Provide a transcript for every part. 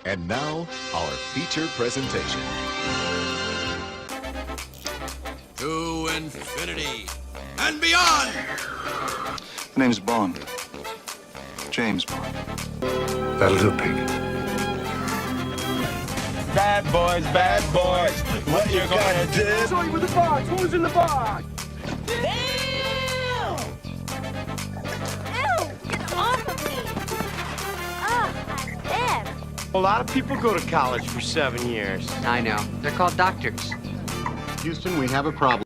And now, our feature presentation. To infinity and beyond! My name's Bond. James Bond. That'll do, Piggy. Bad boys, what you gonna do? Sorry, with the box. What was in the box? Damn! Ew! Get off of me! Ugh, I'm dead. A lot of people go to college for 7 years. I know. They're called doctors. Houston, we have a problem.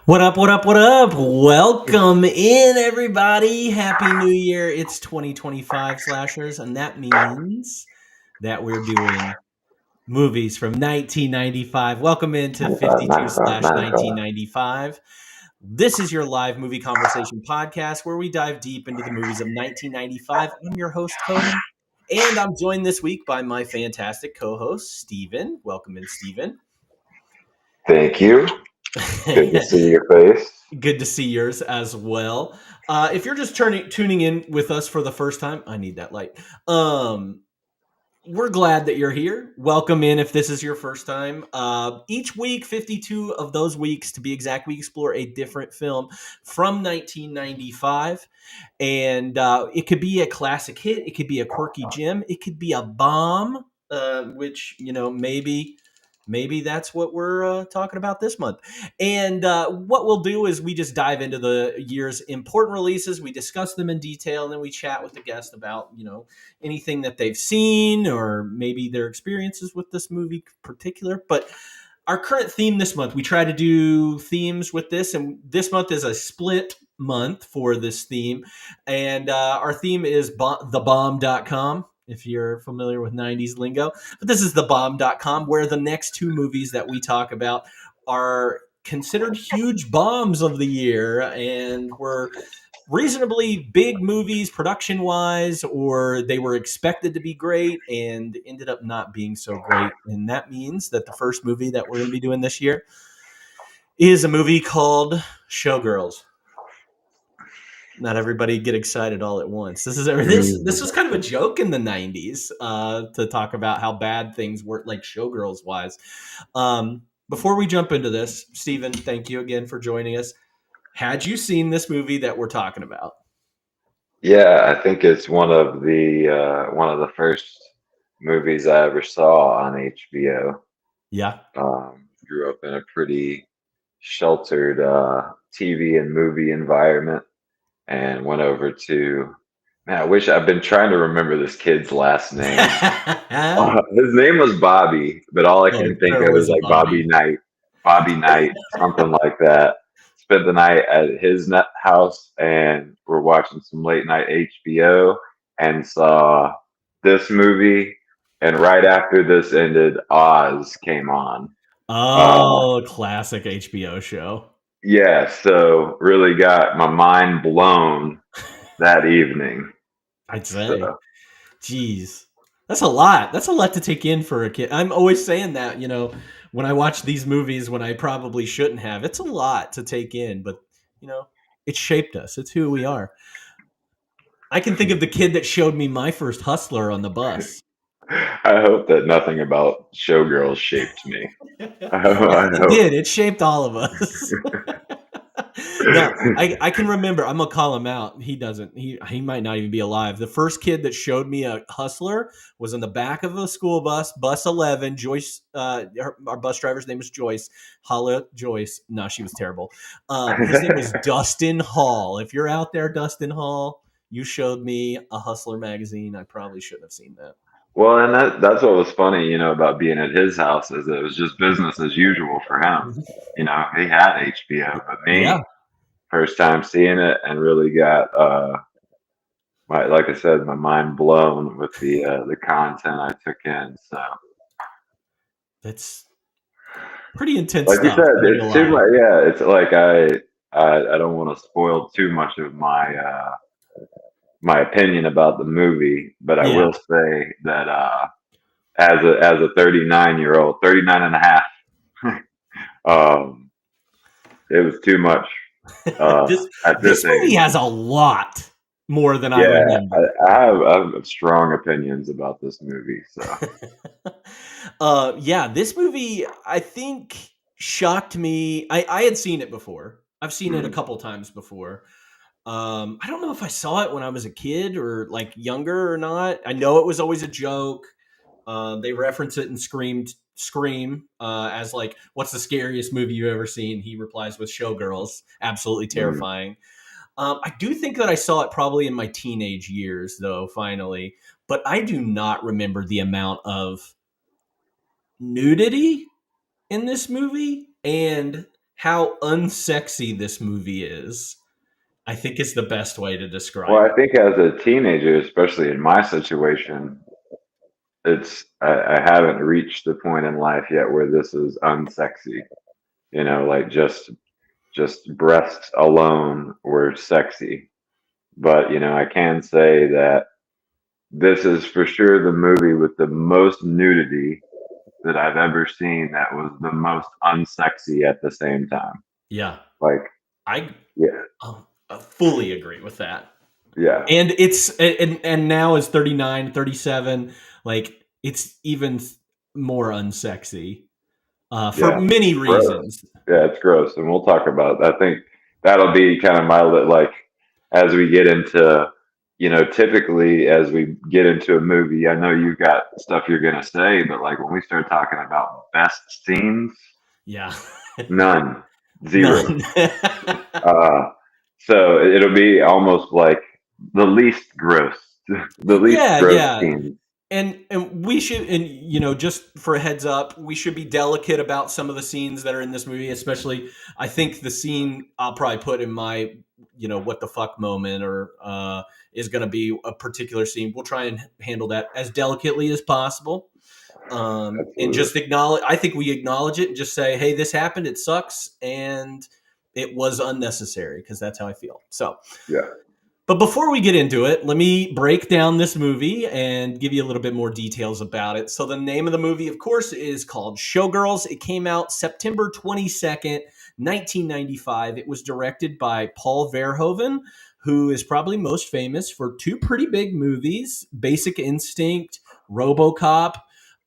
What up? Welcome in, everybody. Happy New Year. It's 2025 slashers, and that means that we're doing movies from 1995. Welcome into 52/1995. This is your live movie conversation podcast where we dive deep into the movies of 1995. I'm your host, Cody, and I'm joined this week by my fantastic co-host, Steven. Welcome in, Steven. Thank you. Good to see your face. Good to see yours as well. If you're just tuning in with us for the first time, I need that light. We're glad that you're here. Welcome in if this is your first time. Each week, 52 of those weeks to be exact, we explore a different film from 1995. And it could be a classic hit. It could be a quirky gem. It could be a bomb, which, maybe that's what we're talking about this month. And what we'll do is we just dive into the year's important releases. We discuss them in detail, and then we chat with the guest about, anything that they've seen or maybe their experiences with this movie in particular. But our current theme this month, we try to do themes with this, and this month is a split month for this theme. And our theme is thebomb.com. If you're familiar with 90s lingo. But this is thebomb.com, where the next two movies that we talk about are considered huge bombs of the year and were reasonably big movies production-wise, or they were expected to be great and ended up not being so great. And that means that the first movie that we're going to be doing this year is a movie called Showgirls. Not everybody get excited all at once. This was kind of a joke in the 90s to talk about how bad things were, like Showgirls wise. Before we jump into this, Steven, thank you again for joining us. Had you seen this movie that we're talking about? Yeah, I think it's one of the first movies I ever saw on HBO. Yeah. Grew up in a pretty sheltered TV and movie environment. And went over to, I've been trying to remember this kid's last name. His name was Bobby, but all I can think of is like Bobby Knight, something like that. Spent the night at his house, and we're watching some late night HBO and saw this movie. And right after this ended, Oz came on. Oh, classic HBO show. Yeah, so really got my mind blown that evening. I'd say. Jeez. That's a lot. That's a lot to take in for a kid. I'm always saying that, when I watch these movies when I probably shouldn't have. It's a lot to take in, but, it shaped us. It's who we are. I can think of the kid that showed me my first Hustler on the bus. I hope that nothing about Showgirls shaped me. It did. It shaped all of us. No, I can remember. I'm gonna call him out. He doesn't. He might not even be alive. The first kid that showed me a Hustler was in the back of a school bus, bus 11. Joyce, our bus driver's name was Joyce. Holla, Joyce. No, she was terrible. His name was Dustin Hall. If you're out there, Dustin Hall, you showed me a Hustler magazine. I probably shouldn't have seen that. Well, and that's what was funny, about being at his house, is it was just business as usual for him. He had HBO, but me, first time seeing it, and really got like I said, my mind blown with the content I took in. So that's pretty intense. Like stuff, you said, it's too much. Yeah, it's like I don't want to spoil too much of my opinion about the movie, but I will say that as a 39-year-old, 39 and a half, it was too much. This movie has a lot. more than I Yeah, remember. I have strong opinions about this movie. So Yeah, this movie I think shocked me. I had seen it before. I've seen it a mm, couple times before. I don't know if I saw it when I was a kid or like younger or not. I know it was always a joke. They reference it in Scream as like, "What's the scariest movie you've ever seen?" He replies with "Showgirls." Absolutely mm. terrifying. I do think that I saw it probably in my teenage years, though. Finally, but I do not remember the amount of nudity in this movie and how unsexy this movie is. I think is the best way to Well, describe I it. think as a teenager, especially in my situation, I haven't reached the point in life yet where this is unsexy. Like just breasts alone were sexy. But I can say that this is for sure the movie with the most nudity that I've ever seen that was the most unsexy at the same time. Yeah, Like, I yeah, I fully agree with that. yeah, And and now is 39, 37. Like it's even more unsexy for yeah. many Gross. reasons. Yeah, it's gross. And we'll talk about it. I think that'll be kind of like as we get into, typically as we get into a movie, I know you've got stuff you're going to say, but like when we start talking about best scenes, Yeah. none, zero. None. Uh, so it'll be almost like the least gross, the least Yeah, gross yeah. scene. And we should, and just for a heads up, we should be delicate about some of the scenes that are in this movie, especially I think the scene I'll probably put in my what the fuck moment or is going to be a particular scene. We'll try and handle that as delicately as possible. And Absolutely. just acknowledge, I think we acknowledge it and just say, hey, this happened, it sucks, and it was unnecessary, because that's how I feel. So Yeah. but before we get into it, let me break down this movie and give you a little bit more details about it. So the name of the movie, of course, is called Showgirls. It came out September 22nd, 1995. It was directed by Paul Verhoeven, who is probably most famous for two pretty big movies, Basic Instinct, RoboCop.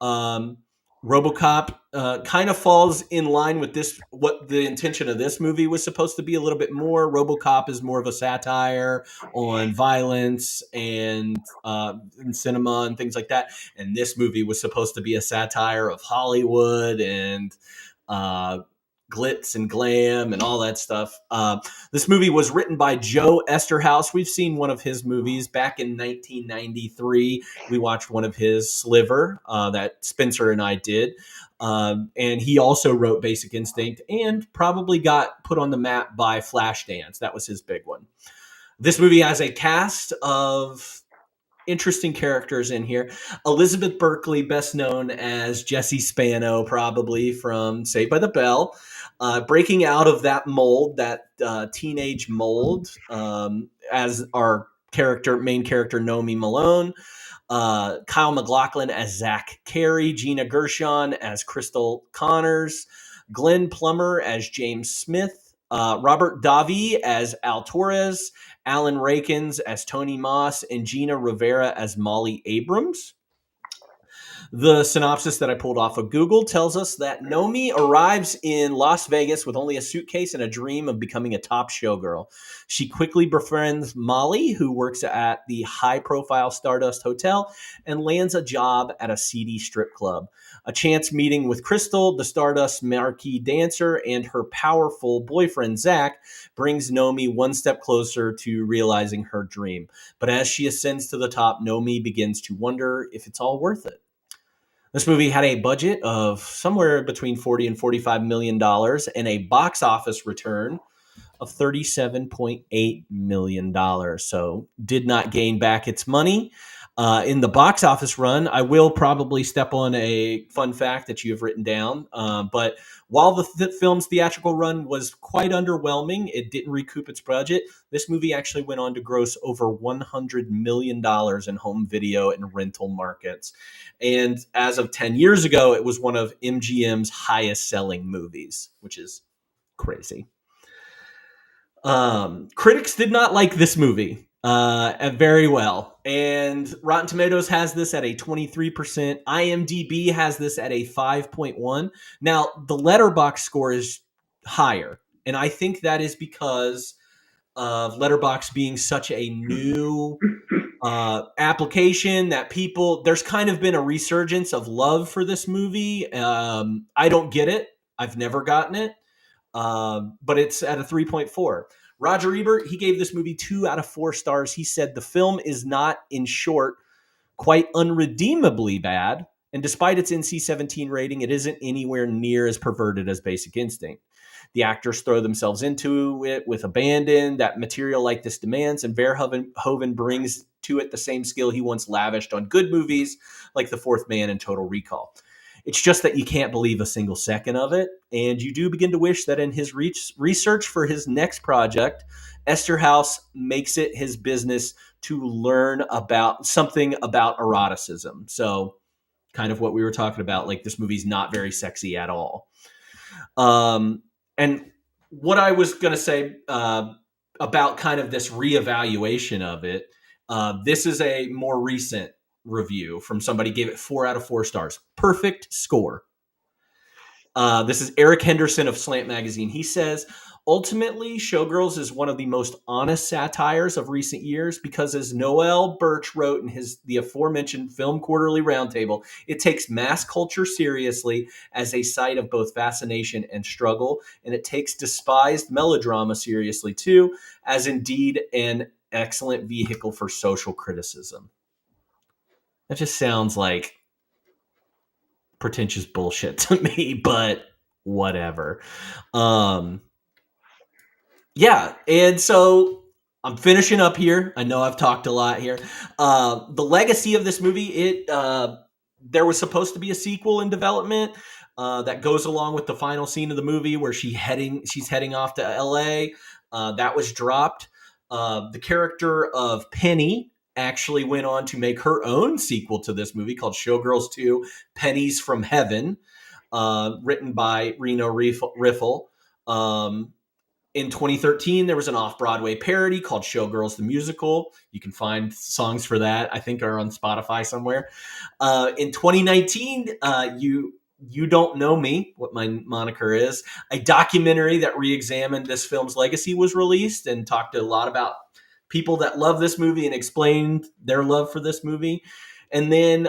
Um, RoboCop kind of falls in line with this, what the intention of this movie was supposed to be a little bit more. RoboCop is more of a satire on violence and cinema and things like that. And this movie was supposed to be a satire of Hollywood and uh, glitz and glam and all that stuff. This movie was written by Joe Esterhaus. We've seen one of his movies back in 1993. We watched one of his, Sliver, that Spencer and I did. And he also wrote Basic Instinct and probably got put on the map by Flashdance. That was his big one. This movie has a cast of interesting characters in here. Elizabeth Berkley, best known as Jessie Spano, probably from Saved by the Bell, breaking out of that mold, that teenage mold, as our main character Nomi Malone. Kyle MacLachlan as Zach Carey, Gina Gershon as Crystal Connors, Glenn Plummer as James Smith, Robert Davi as Al Torres, Alan Rakins as Tony Moss, and Gina Rivera as Molly Abrams. The synopsis that I pulled off of Google tells us that Nomi arrives in Las Vegas with only a suitcase and a dream of becoming a top showgirl. She quickly befriends Molly, who works at the high-profile Stardust Hotel, and lands a job at a seedy strip club. A chance meeting with Crystal, the Stardust marquee dancer, and her powerful boyfriend, Zach, brings Nomi one step closer to realizing her dream. But as she ascends to the top, Nomi begins to wonder if it's all worth it. This movie had a budget of somewhere between $40 and $45 million and a box office return of $37.8 million. So did not gain back its money. In the box office run, I will probably step on a fun fact that you have written down. But while the film's theatrical run was quite underwhelming, it didn't recoup its budget. This movie actually went on to gross over $100 million in home video and rental markets. And as of 10 years ago, it was one of MGM's highest selling movies, which is crazy. Critics did not like this movie. And very well. And Rotten Tomatoes has this at a 23%. IMDb has this at a 5.1. Now, the Letterboxd score is higher. And I think that is because of Letterboxd being such a new application that there's kind of been a resurgence of love for this movie. I don't get it. I've never gotten it. But it's at a 3.4. Roger Ebert, he gave this movie 2 out of 4 stars. He said the film is not, in short, quite unredeemably bad. And despite its NC-17 rating, it isn't anywhere near as perverted as Basic Instinct. The actors throw themselves into it with abandon that material like this demands, and Verhoeven brings to it the same skill he once lavished on good movies like The Fourth Man and Total Recall. It's just that you can't believe a single second of it, and you do begin to wish that in his research for his next project, Esterhaus makes it his business to learn about something about eroticism. So kind of what we were talking about, like this movie's not very sexy at all. And what I was going to say about kind of this reevaluation of it, this is a more recent review from somebody gave it 4 out of 4 stars. Perfect score. This is Eric Henderson of Slant Magazine. He says, ultimately, Showgirls is one of the most honest satires of recent years because, as Noel Birch wrote in the aforementioned Film Quarterly Roundtable, it takes mass culture seriously as a site of both fascination and struggle, and it takes despised melodrama seriously too, as indeed an excellent vehicle for social criticism. That just sounds like pretentious bullshit to me, but whatever. Yeah, and so I'm finishing up here. I know I've talked a lot here. The legacy of this movie, there was supposed to be a sequel in development that goes along with the final scene of the movie where she's heading off to LA. That was dropped. The character of Penny actually went on to make her own sequel to this movie called Showgirls 2, Pennies from Heaven, written by Reno Riffle. In 2013, there was an off-Broadway parody called Showgirls the Musical. You can find songs for that, I think, are on Spotify somewhere. In 2019, You Don't Know Me, what my moniker is, a documentary that re-examined this film's legacy was released and talked a lot about people that love this movie and explained their love for this movie. And then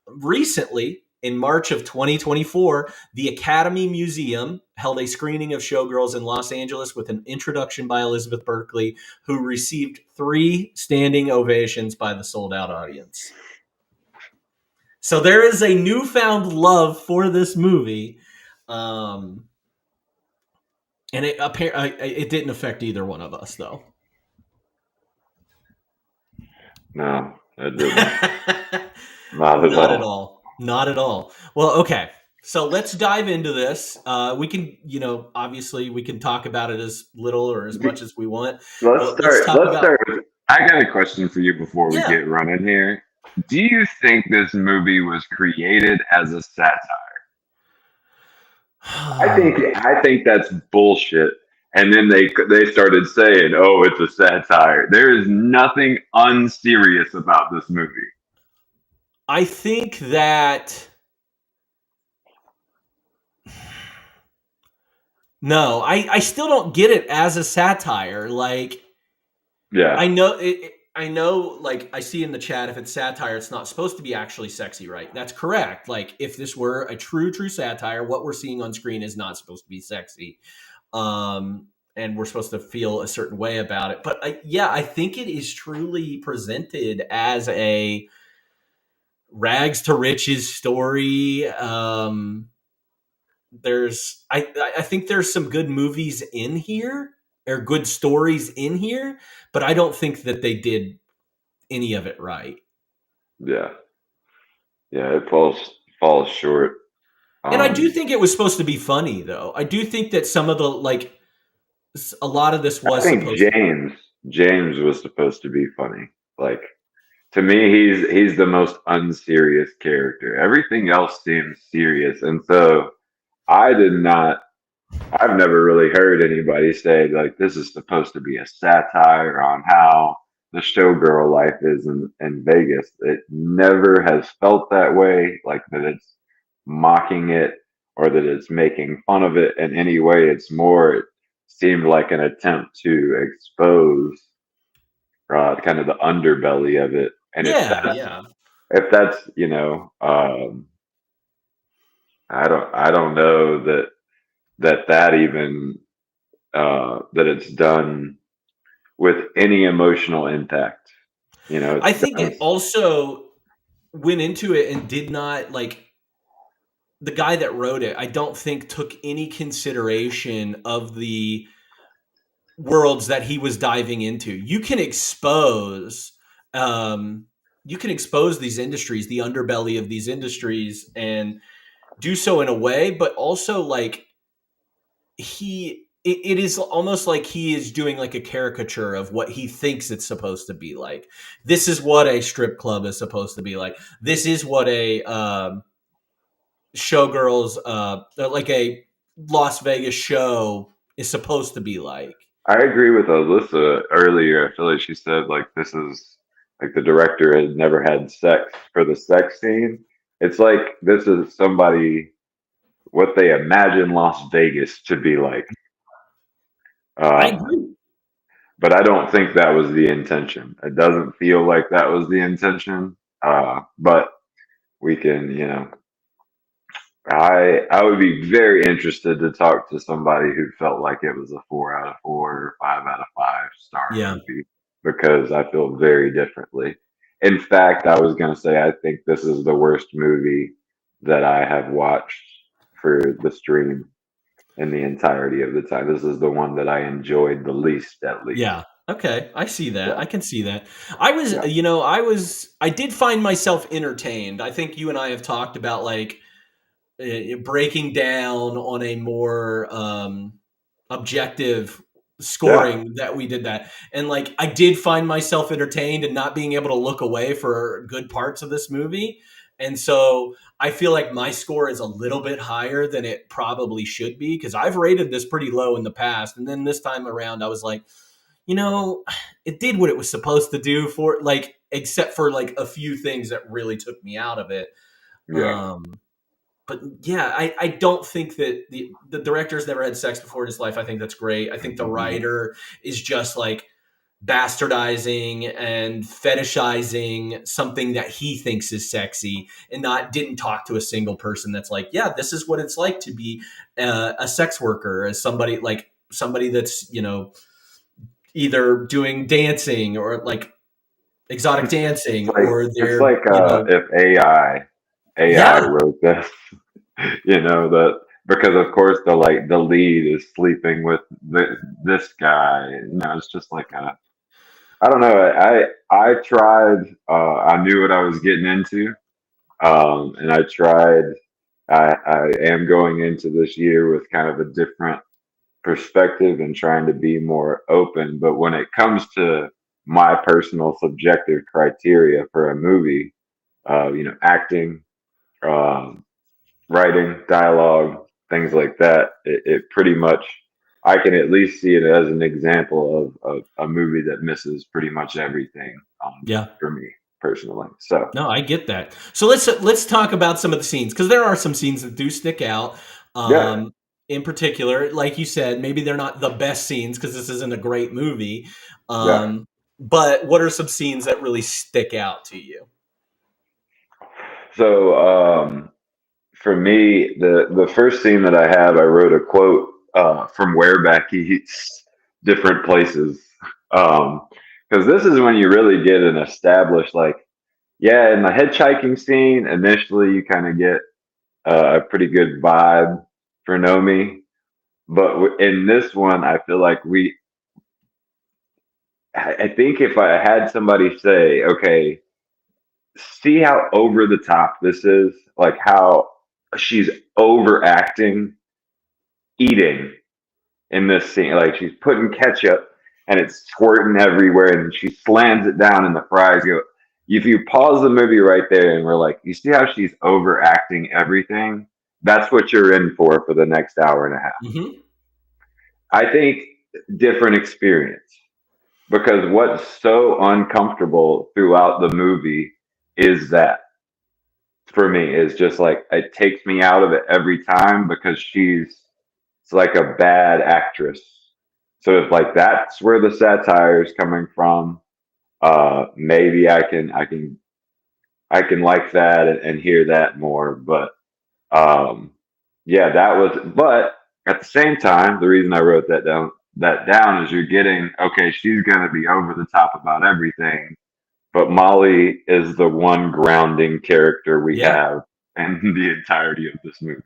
recently, in March of 2024, the Academy Museum held a screening of Showgirls in Los Angeles with an introduction by Elizabeth Berkley, who received 3 standing ovations by the sold-out audience. So there is a newfound love for this movie, and it didn't affect either one of us, though. No, it didn't. Not at all. Not at all. Well, okay. So let's dive into this. We can, obviously we can talk about it as little or as much as we want. Let's start with, I got a question for you before we get running here. Do you think this movie was created as a satire? I think that's bullshit. And then they started saying, "Oh, it's a satire." There is nothing unserious about this movie. I think that no, I still don't get it as a satire. Like, yeah, I know. Like, I see in the chat, if it's satire, it's not supposed to be actually sexy, right? That's correct. Like, if this were a true satire, what we're seeing on screen is not supposed to be sexy. And we're supposed to feel a certain way about it. But I think it is truly presented as a rags to riches story. I think there's some good movies in here, or good stories in here, but I don't think that they did any of it right. Yeah, it falls short. And I do think it was supposed to be funny, though. I do think that some of the a lot of this was. I think James was supposed to be funny. Like, to me, he's the most unserious character. Everything else seems serious, and so I've never really heard anybody say like this is supposed to be a satire on how the showgirl life is in Vegas. It never has felt that way, like that it's mocking it or that it's making fun of it in any way. It's more, it seemed like an attempt to expose kind of the underbelly of it. And Yeah, yeah. if that's, I don't know that even that it's done with any emotional impact. I It's think done. it also went into it and did not like the guy that wrote it. I don't think took any consideration of the worlds that he was diving into. Um, you can expose these industries, the underbelly of these industries, and do so in a way, but also like it is almost like he is doing like a caricature of what he thinks it's supposed to be like. This is what a strip club is supposed to be like. This is what a showgirls, like a Las Vegas show is supposed to be like. I agree with Alyssa earlier. I feel like she said like this is like the director has never had sex for the sex scene. It's like this is somebody what they imagine Las Vegas to be like. I Uh, agree. but I don't think that was the intention. It doesn't feel like that was the intention. But we can, I would be very interested to talk to somebody who felt like it was a 4 out of 4 or 5 out of 5 star Yeah. movie because I feel very differently. In fact, I was going to say I think this is the worst movie that I have watched for the stream in the entirety of the time. This is the one that I enjoyed the least, at least. Yeah. Okay. I see that. Yeah, I can see that. I was, yeah, I did find myself entertained. I think you and I have talked about like breaking down on a more objective yeah. scoring that we did that. And like I did find myself entertained and not being able to look away for good parts of this movie. And so I feel like my score is a little bit higher than it probably should be because I've rated this pretty low in the past. And then this time around, I was like, it did what it was supposed to do for like, except for like a few things that really took me out of it. Yeah. Um, but yeah, I don't think that the director's never had sex before in his life. I think that's great. I think the writer is just like bastardizing and fetishizing something that he thinks is sexy and didn't talk to a single person that's like, yeah, this is what it's like to be a sex worker, as somebody that's, either doing dancing or like exotic dancing or It's they're, like if AI yeah, wrote this, that because of course the lead is sleeping with this guy. It's just like I don't know. I tried. I knew what I was getting into, and I tried. I am going into this year with kind of a different perspective and trying to be more open. But when it comes to my personal subjective criteria for a movie, acting, um, writing, dialogue, things like that, it pretty much, I can at least see it as an example of a movie that misses pretty much everything yeah. for me personally. So, No, I get that. So let's talk about some of the scenes because there are some scenes that do stick out. yeah. In particular, like you said, maybe they're not the best scenes because this isn't a great movie. Yeah. But what are some scenes that really stick out to you? So, for me, the first scene that I have, I wrote a quote from Whereback Eats, different places, because this is when you really get an established like, yeah, in the hitchhiking scene, initially you kind of get a pretty good vibe for Nomi, but in this one, I feel like I think if I had somebody say, okay, see how over the top this is, like how she's overacting eating in this scene. Like she's putting ketchup and it's squirting everywhere, and she slams it down in the fries. If you pause the movie right there and we're like, you see how she's overacting everything? That's what you're in for the next 1.5 hours. Mm-hmm. I think different experience. because what's so uncomfortable throughout the movie is that for me is just like it takes me out of it every time because it's like a bad actress. So if like that's where the satire is coming from, maybe I can like that and hear that more. But um, yeah, that was. But at the same time, the reason I wrote that down is you're getting okay. She's gonna be over the top about everything, but Molly is the one grounding character we Yeah. have in the entirety of this movie.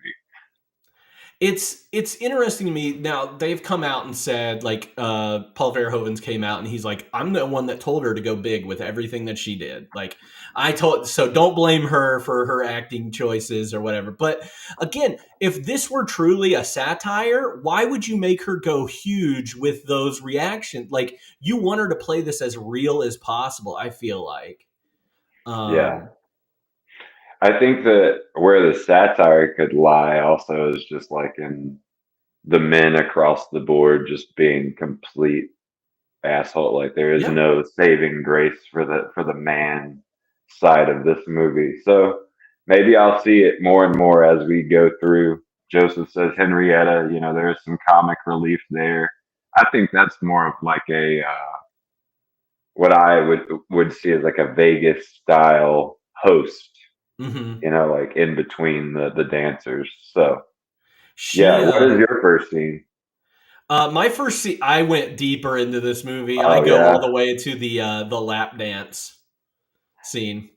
It's interesting to me now. They've come out and said like Paul Verhoeven's came out and he's like, I'm the one that told her to go big with everything that she did. Like so don't blame her for her acting choices or whatever. But again, if this were truly a satire, why would you make her go huge with those reactions? Like you want her to play this as real as possible. I feel like, Yeah. I think that where the satire could lie also is just like in the men across the board just being complete asshole. Like there is yeah, no saving grace for the man side of this movie. So maybe I'll see it more and more as we go through. Joseph says Henrietta, there is some comic relief there. I think that's more of like a what I would see as like a Vegas style host, hmm like in between the dancers. So yeah, she. what is your first scene? My first scene, I went deeper into this movie. I Oh go all yeah, the way to the lap dance scene.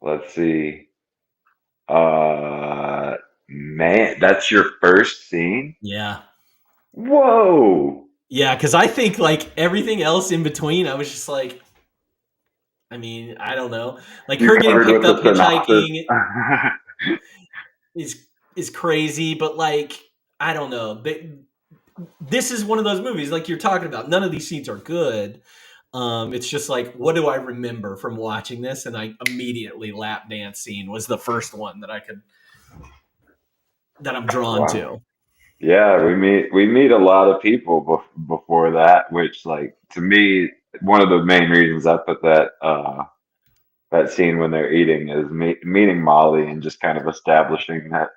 let's see. Uh, man, that's your first scene? Yeah, Whoa! yeah, because I think like everything else in between, I was just like, I mean, I don't know, like You her getting covered picked with up the synopsis. hitchhiking is crazy, but like I don't know. This is one of those movies like you're talking about. None of these scenes are good. It's just like, what do I remember from watching this? And I immediately lap dance scene was the first one that I'm drawn Wow. to. Yeah, we meet a lot of people before that, which like to me, one of the main reasons I put that scene when they're eating is meeting Molly and just kind of establishing that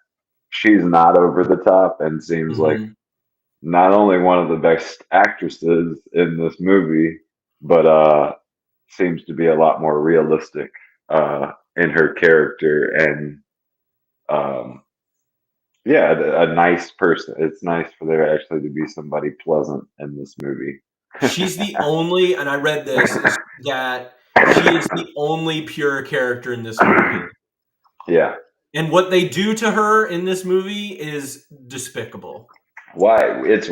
she's not over the top and seems like hmm not only one of the best actresses in this movie, but seems to be a lot more realistic in her character and um, yeah, a nice person. It's nice for there actually to be somebody pleasant in this movie. She's the only, and I read this, is that she is the only pure character in this movie. Yeah. And what they do to her in this movie is despicable. Why it's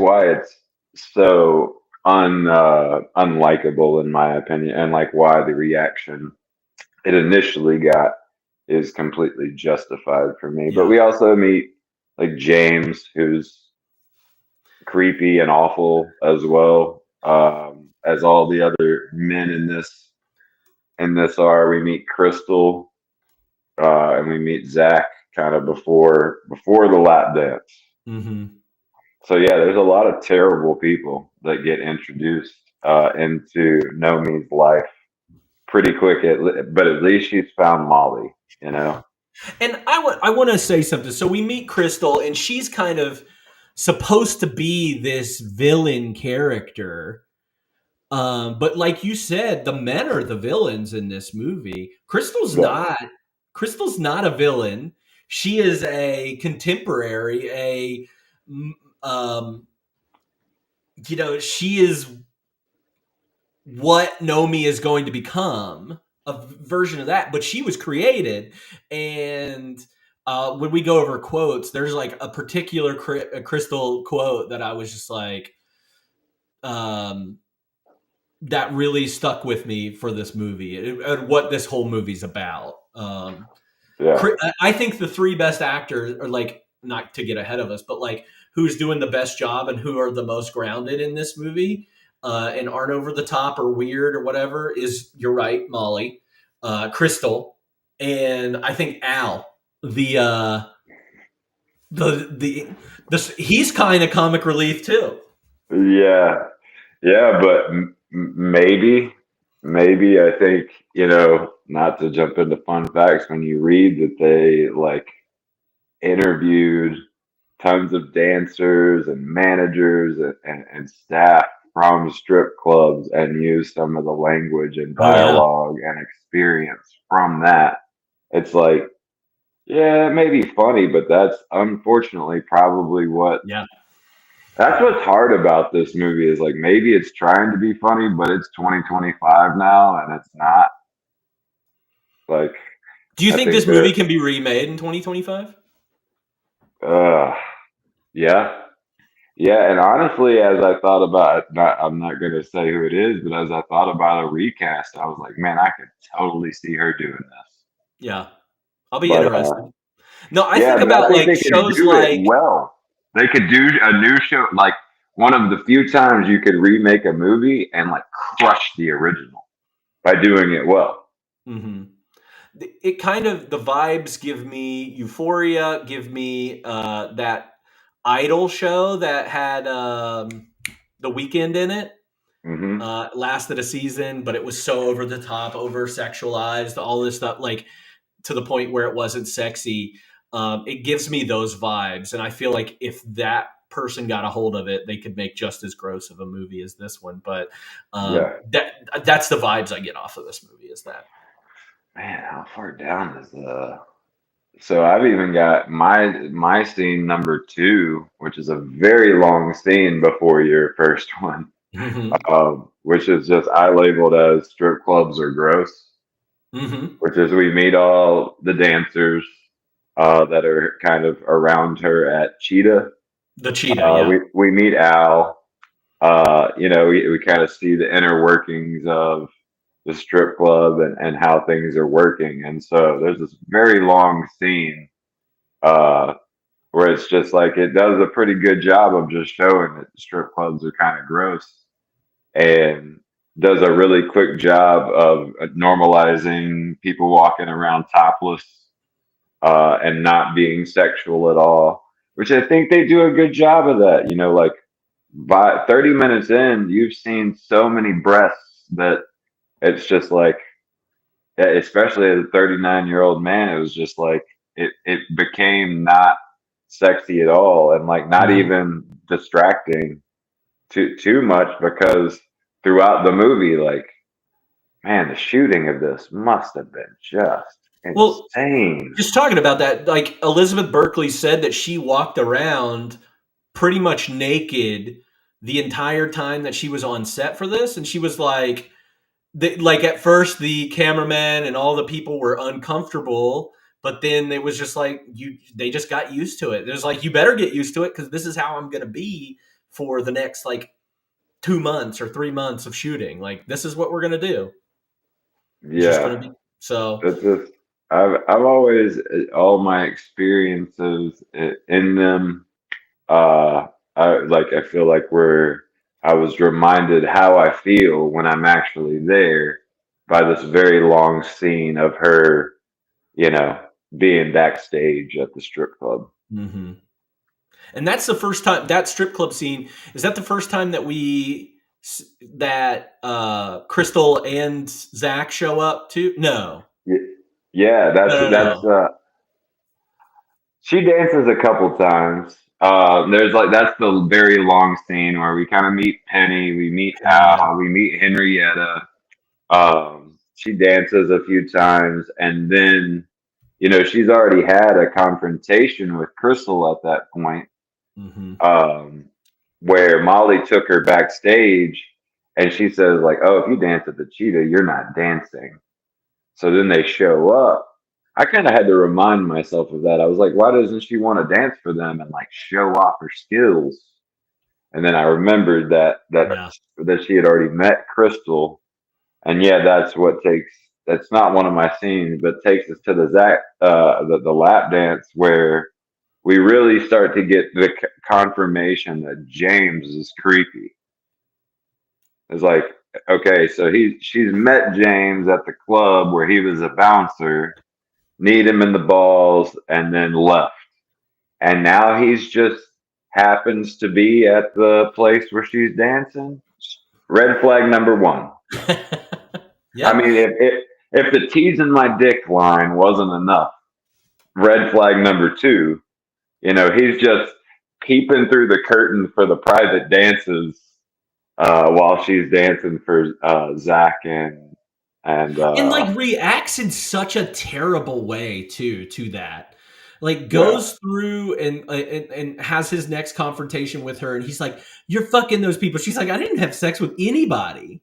so unlikable in my opinion, and like why the reaction it initially got is completely justified for me. But Yeah. we also meet like James, who's creepy and awful as well, as all the other men in this are. We meet Crystal, and we meet Zach kind of before the lap dance. hmm So yeah, there's a lot of terrible people that get introduced into Nomi's life pretty quick. But at least she's found Molly, you know. And I want to say something. So we meet Crystal, and she's kind of supposed to be this villain character. But like you said, the men are the villains in this movie. Yeah, Crystal's not a villain. She is a contemporary, um, she is what Nomi is going to become, a version of that. But she was created, and when we go over quotes, there's like a particular Crystal quote that I was just like, um, that really stuck with me for this movie and what this whole movie's about. yeah, I think the three best actors are like, not to get ahead of us, but like who's doing the best job and who are the most grounded in this movie, and aren't over the top or weird or whatever is, you're right, Molly, Crystal, and I think Al, the he's kind of comic relief too. yeah, yeah. But Maybe I think, not to jump into fun facts, when you read that they like interviewed tons of dancers and managers and staff from strip clubs and used some of the language and Oh yeah. dialogue and experience from that. It's like, yeah, it may be funny, but that's unfortunately probably Yeah. that's what's hard about this movie is like maybe it's trying to be funny, but it's 2025 now and it's not. Like, Do you I think think this movie that, can be remade in 2025? yeah. Yeah, and honestly, as I thought about it, I'm not going to say who it is, but as I thought about a recast, I was like, man, I could totally see her doing this. Yeah. I'll be But interested. No, I yeah, think but I about think like they could shows do it like well. They could do a new show, like one of the few times you could remake a movie and like crush the original by doing it well. mhm. It kind of the vibes give me Euphoria, give me that Idol show that had the weekend in it. Hmm. Lasted a season, but it was so over the top, over sexualized, all this stuff, like to the point where it wasn't sexy. It gives me those vibes, and I feel like if that person got a hold of it, they could make just as gross of a movie as this one. But Yeah, that's the vibes I get off of this movie. Is that man, how far down is the? So I've even got my scene number two, which is a very long scene before your first one, hmm which is just I labeled as strip clubs are gross, hmm which is we meet all the dancers that are kind of around her at Cheetah. the cheetah? Yeah. We meet Al. We kind of see the inner workings of the strip club and how things are working. And so there's this very long scene uh, where it's just like it does a pretty good job of just showing that strip clubs are kind of gross and does a really quick job of normalizing people walking around topless and not being sexual at all, which I think they do a good job of that. Like by 30 minutes in, you've seen so many breasts that it's just like, especially as a 39-year-old man, it was just like it became not sexy at all and like not Mhm. even distracting too much because throughout the movie, like, man, the shooting of this must have been just Well, insane. just talking about that, like Elizabeth Berkley said that she walked around pretty much naked the entire time that she was on set for this, and she was like, like at first the cameraman and all the people were uncomfortable, but then it was just like they just got used to it. It was like you better get used to it because this is how I'm going to be for the next like 2 months or 3 months of shooting. Like this is what we're going to do. It's just going Yeah, to be so. that's just I've always all my experiences in them. Uh, I feel like I was reminded how I feel when I'm actually there by this very long scene of her, you know, being backstage at the strip club. Mhm. And that's the first time that strip club scene is that the first time that that Crystal and Zach show up too? No, Y- Yeah, no, no, that's no. she dances a couple times. There's like that's the very long scene where we kind of meet Penny, we meet Penny, yeah. Al, we meet Henrietta. She dances a few times, and then she's already had a confrontation with Crystal at that point, hmm um, where Molly took her backstage, and she says like, "Oh, if you dance at the Cheetah, you're not dancing." So then they show up. I kind of had to remind myself of that. I was like, why doesn't she want to dance for them and like show off her skills? And then I remembered Yeah. that she had already met Crystal, and yeah, that's not one of my scenes, but takes us to the Zach the lap dance where we really start to get the confirmation that James is creepy. It's like, okay, so she's met James at the club where he was a bouncer, kneed him in the balls, and then left. And now he's just happens to be at the place where she's dancing. Red flag number one. Yeah. I mean, if the teasing my dick line wasn't enough, red flag number two, he's just peeping through the curtain for the private dances while she's dancing for Zach and And like reacts in such a terrible way too to that. Like yeah, goes through and has his next confrontation with her, and he's like, "You're fucking those people." She's like, "I didn't have sex with anybody."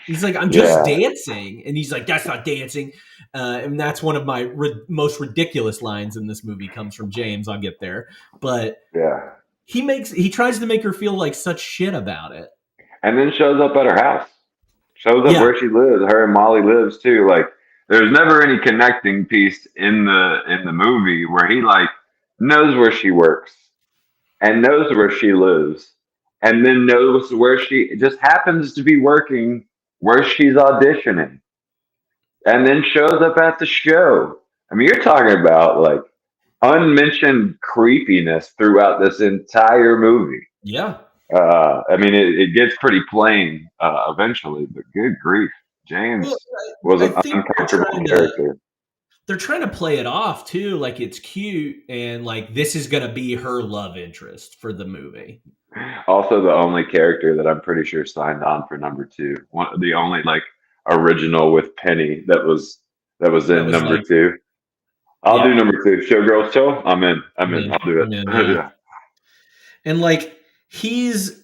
He's like, "I'm just yeah, dancing," and he's like, "That's not dancing." And that's one of my most ridiculous lines in this movie. Comes from James. I'll get there, but yeah. he tries to make her feel like such shit about it. And then shows up at her house. Shows up Yeah, where she lives. Her and Molly lives too. Like there's never any connecting piece in the movie where he like knows where she works and knows where she lives and then knows where she just happens to be working where she's auditioning and then shows up at the show. I mean, you're talking about like unmentioned creepiness throughout this entire movie. yeah. I mean, it gets pretty plain eventually, but good grief, Well, James was I an think uncomfortable character. they're trying to play it off too, like it's cute and like this is gonna be her love interest for the movie. Also, the only character that I'm pretty sure signed on for number two, the only like original with Penny that was That in was number like, two. I'll yeah, do number two. Showgirls show. I'm in. I'm I'm in. in, I'll do it. I'm in, yeah. Yeah. And like he's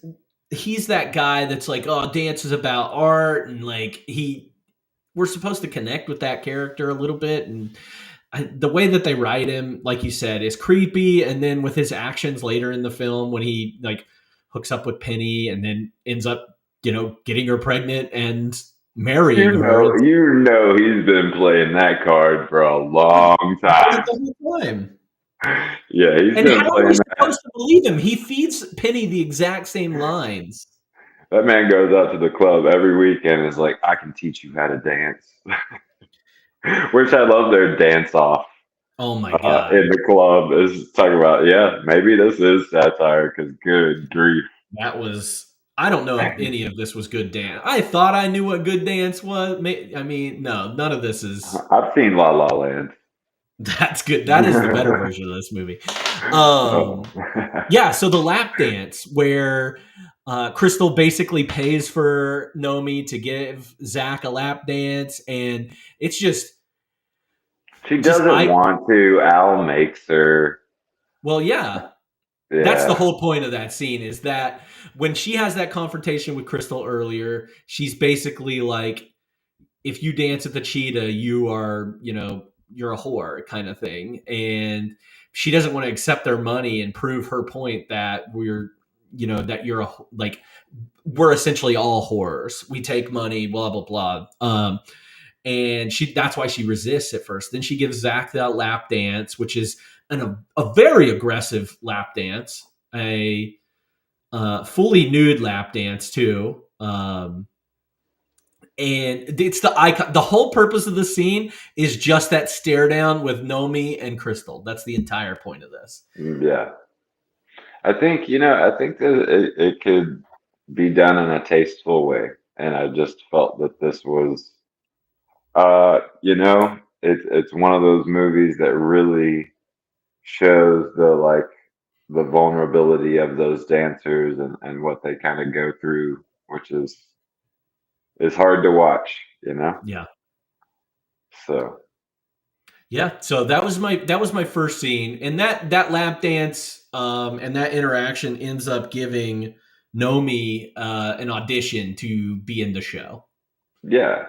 that guy that's like, oh, dance is about art, and like we're supposed to connect with that character a little bit, and the way that they write him, like you said, is creepy. And then with his actions later in the film, when he like hooks up with Penny and then ends up, getting her pregnant and marrying her, it's He's been playing that card for a long time. the whole time. Yeah, he's And been how are we playing that. supposed to believe him? He feeds Penny the exact same lines. That man goes out to the club every weekend and is like, I can teach you how to dance. Which I love their dance off Oh my god, in the club. Is talking about, yeah, maybe this is satire because good grief. that was. I don't know if any of this was good dance. I thought I knew what good dance was. I mean, no, none of this is. I've seen La La Land. That's good. That is the better version of this movie. Oh. Yeah. So the lap dance where Crystal basically pays for Nomi to give Zach a lap dance, and it's just She doesn't want to. Al makes her. Well, yeah. Yeah. That's the whole point of that scene, is that when she has that confrontation with Crystal earlier, she's basically like, if you dance at the cheetah, you are, you're a whore kind of thing. And she doesn't want to accept their money and prove her point that that you're we're essentially all whores. We take money, blah, blah, blah. And that's why she resists at first. Then she gives Zach that lap dance, which is a very aggressive lap dance, a fully nude lap dance too. And it's the icon. The whole purpose of the scene is just that stare down with Nomi and Crystal. That's the entire point of this. Yeah. I think that it could be done in a tasteful way. And I just felt that this was, it's one of those movies that really shows the vulnerability of those dancers and what they kind of go through, which is hard to watch, Yeah. So Yeah, so that was my first scene, and that lap dance and that interaction ends up giving Nomi an audition to be in the show. Yeah,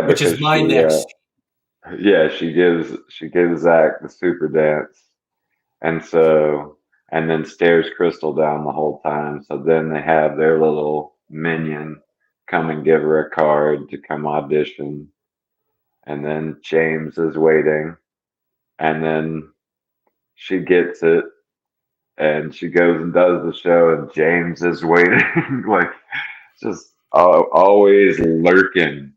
which is my next. Yeah, she gives Zach the super dance, and then stares Crystal down the whole time. So then they have their little minion come and give her a card to come audition, and then James is waiting. And then she gets it and she goes and does the show and James is waiting. Like just always lurking.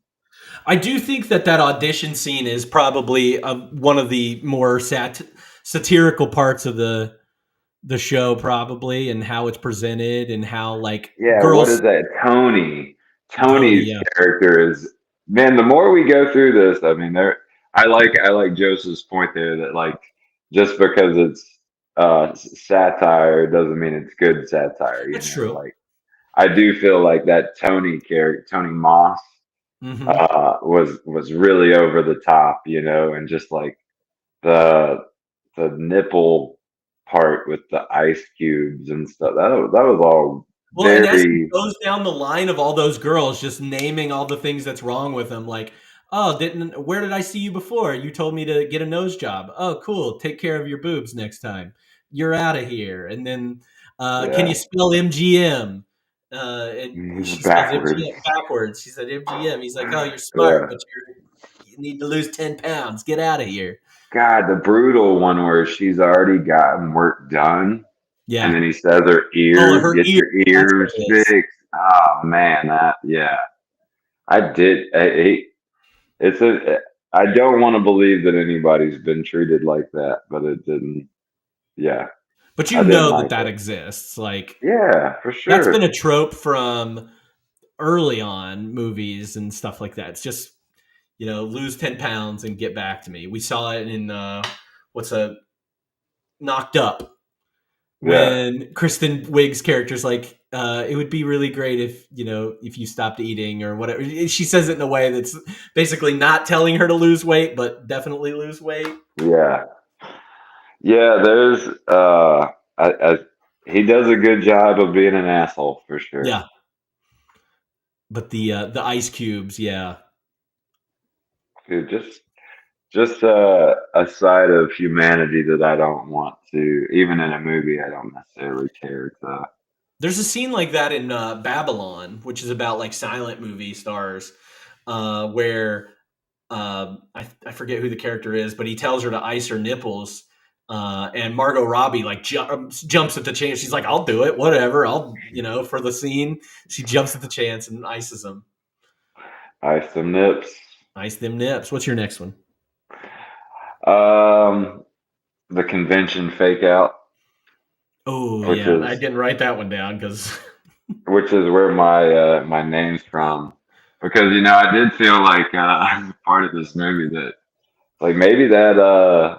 I do think that audition scene is probably one of the more satirical parts of the show, probably, and how it's presented and how girls. What is that? Tony Tony's yeah. character is, man. The more we go through this, I mean, I like Joseph's point there that like just because it's satire doesn't mean it's good satire. That's true. Like I do feel like that Tony character, Tony Moss, Hmm. was really over the top, and just like the nipple part with the ice cubes and stuff. That was all Well, and as he very, goes down the line of all those girls, just naming all the things that's wrong with him, like, oh, where did I see you before? You told me to get a nose job. Oh, cool. Take care of your boobs next time. You're out of here. And then, can you yeah, spell MGM? And she spells backwards. MGM backwards. She said MGM. He's like, oh, you're smart, Yeah. but you need to lose 10 pounds. Get out of here. God, the brutal one where she's already gotten work done, and Yeah. then he says her Oh, ears, her get ear. your That's what ears it is. fixed. Oh man, yeah. I did. I don't want to believe that anybody's been treated like that, but it didn't. Yeah, But I you didn't know that like that it. exists. Like, Yeah, for that's been sure. a trope from early on movies and stuff like that. It's just, lose 10 pounds and get back to me. We saw it in what's a Knocked Up, Yeah, when Kristen Wiig's character's like, it would be really great if you stopped eating or whatever. She says it in a way that's basically not telling her to lose weight, but definitely lose weight. yeah, yeah. There's he does a good job of being an asshole for sure. Yeah. But the ice cubes, yeah. Dude, just a side of humanity that I don't want to, even in a movie, I don't necessarily care to. There's a scene like that in Babylon, which is about like silent movie stars, where I forget who the character is, but he tells her to ice her nipples, and Margot Robbie like jumps at the chance. She's like, "I'll do it, whatever. For the scene." She jumps at the chance and ices them. Ice some nips. Ice them nips. What's your next one? Um, the convention fake out, Oh which yeah, I is didn't write that one down because which is where my name's from, because I did feel like as part of this movie that like maybe that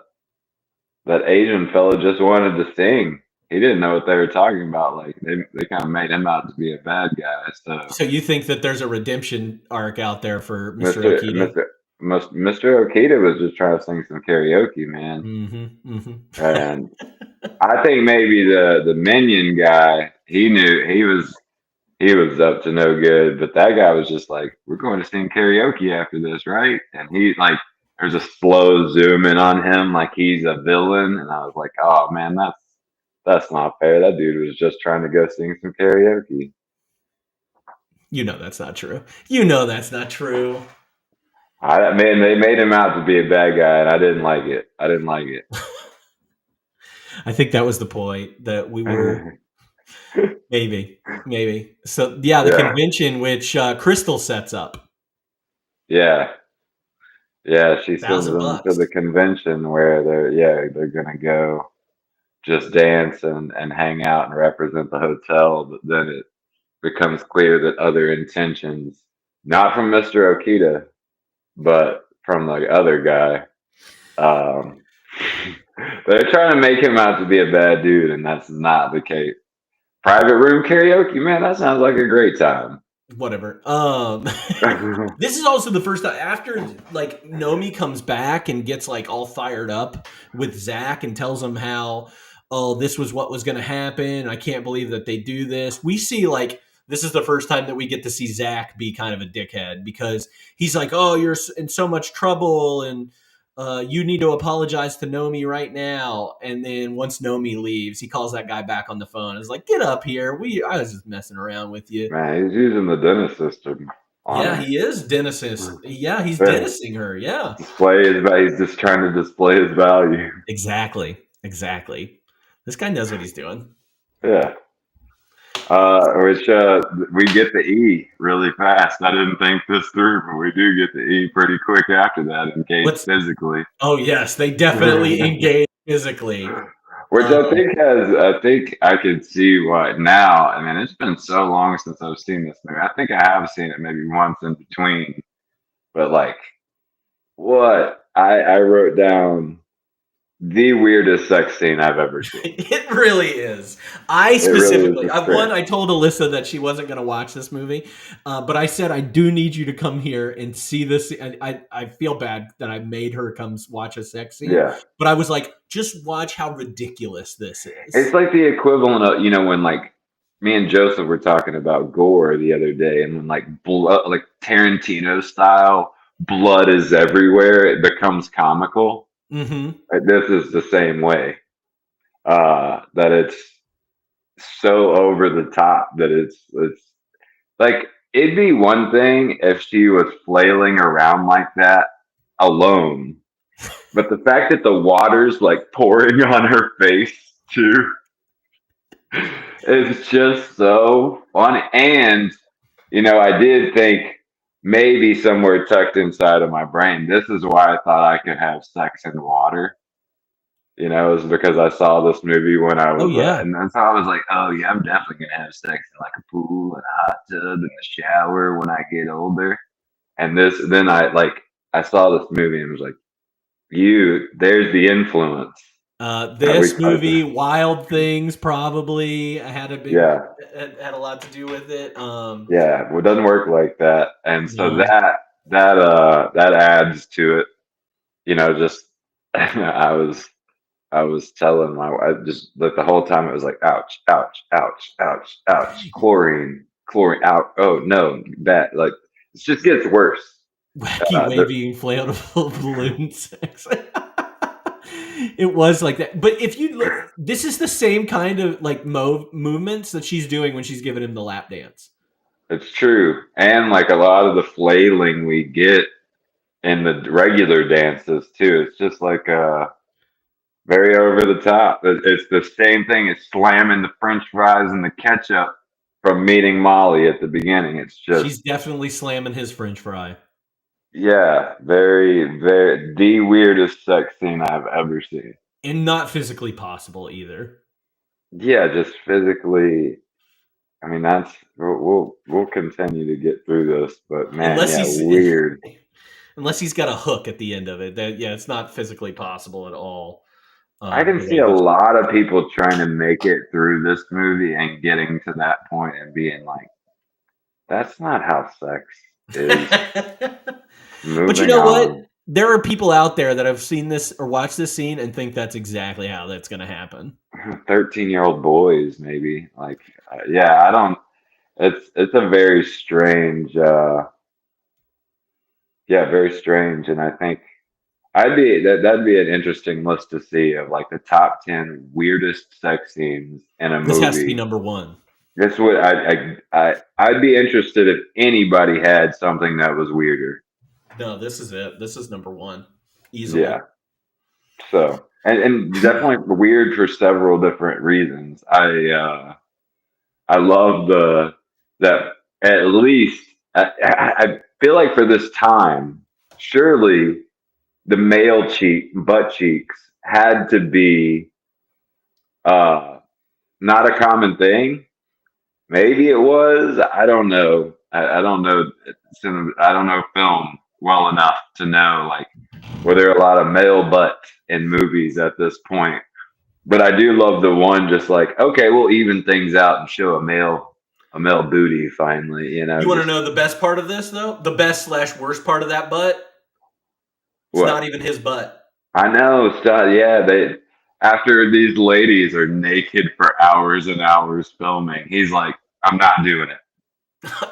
Asian fella just wanted to sing. He didn't know what they were talking about. Like they kind of made him out to be a bad guy. So so you think that there's a redemption arc out there for Mr. Mr. Okita? Mr. Mr. Okita was just trying to sing some karaoke, man. Mm-hmm. Mm-hmm. And I think maybe the minion guy, he knew he was up to no good, but that guy was just like, we're going to sing karaoke after this, right? And he like there's a slow zoom in on him like he's a villain, and I was like, oh man, that's not fair. That dude was just trying to go sing some karaoke. That's not true. That's not true. Man, they made him out to be a bad guy, and I didn't like it. I didn't like it. I think that was the point that we were maybe. So yeah, the Yeah, convention which Crystal sets up. yeah, yeah. She sends $1,000 them to bucks. the convention where they're gonna go just dance and hang out and represent the hotel, but then it becomes clear that other intentions, not from Mr. Okita, but from the other guy, um, they're trying to make him out to be a bad dude, and that's not the case. Private room karaoke, man, that sounds like a great time. Whatever. This is also the first time after like Nomi comes back and gets like all fired up with Zach and tells him how, oh, this was what was going to happen. I can't believe that they do this. We see like this is the first time that we get to see Zach be kind of a dickhead because he's like, oh, you're in so much trouble and you need to apologize to Nomi right now. And then once Nomi leaves, he calls that guy back on the phone. It's like, get up here. I was just messing around with you. Man, he's using the dentist system on Yeah, her. he is Dennis's. Yeah, he's Yeah. Dennising her. Yeah, He's just trying to display his value. exactly. This guy knows what he's doing. Yeah. Which we get the E really fast. I didn't think this through, but we do get the E pretty quick after that, engaged physically. Oh yes, they definitely engage physically. Which I think I could see what now. I mean, it's been so long since I've seen this movie. I think I have seen it maybe once in between, but like, what I wrote down the weirdest sex scene I've ever seen. It really is. I specifically, I told Alyssa that she wasn't going to watch this movie, but I said I do need you to come here and see this. And I feel bad that I made her come watch a sex scene, Yeah. but I was like, just watch how ridiculous this is. It's like the equivalent of, when like me and Joseph were talking about gore the other day, and when like blood, like Tarantino style, blood is everywhere, it becomes comical. Mm-hmm. This is the same way. That it's so over the top that it's like, it'd be one thing if she was flailing around like that alone, but the fact that the water's like pouring on her face too, it's just so funny. And I did think maybe somewhere tucked inside of my brain, this is why I thought I could have sex in water. It was because I saw this movie when I was, and that's how I was like, oh yeah, I'm definitely gonna have sex in like a pool and a hot tub and a shower when I get older. And then I saw this movie and was like, there's the influence. This movie, Wild Things, probably had a big, had a lot to do with it. Yeah, well, it doesn't work like that, and so that adds to it. Just I was telling my wife, just like the whole time it was like, ouch, ouch, ouch, ouch, ouch, chlorine, out. Oh no, that like it just gets worse. Wacky wavy inflatable balloon sex. It was like that. But if you look, this is the same kind of like movements that she's doing when she's giving him the lap dance. It's true. And like a lot of the flailing we get in the regular dances too. It's just like very over the top. It's the same thing as slamming the French fries and the ketchup from Meeting Molly at the beginning. It's just, she's definitely slamming his French fry. Yeah, very, very the weirdest sex scene I've ever seen. And not physically possible either. Yeah, just physically. I mean, we'll continue to get through this, but man, weird. Unless he's got a hook at the end of it, it's not physically possible at all. I can see a lot of people trying to make it through this movie and getting to that point and being like, "That's not how sex is." But you know what? There are people out there that have seen this or watched this scene and think that's exactly how that's going to happen. 13-year-old boys, maybe. Like, I don't. It's a very strange. Very strange, and I think that'd be an interesting list to see of like the top 10 weirdest sex scenes in a movie. This has to be number one. This would I'd be interested if anybody had something that was weirder. No, this is it. This is number one, easily. Yeah. So and definitely weird for several different reasons. I love that at least I feel like for this time, surely the male butt cheeks had to be not a common thing. Maybe it was. I don't know. I don't know. I don't know film well enough to know, like, were there a lot of male butts in movies at this point? But I do love the one, just like, okay, we'll even things out and show a male booty finally. You want to know the best part of this though? The best / worst part of that butt? It's not even his butt. I know. They after these ladies are naked for hours and hours filming, he's like, I'm not doing it.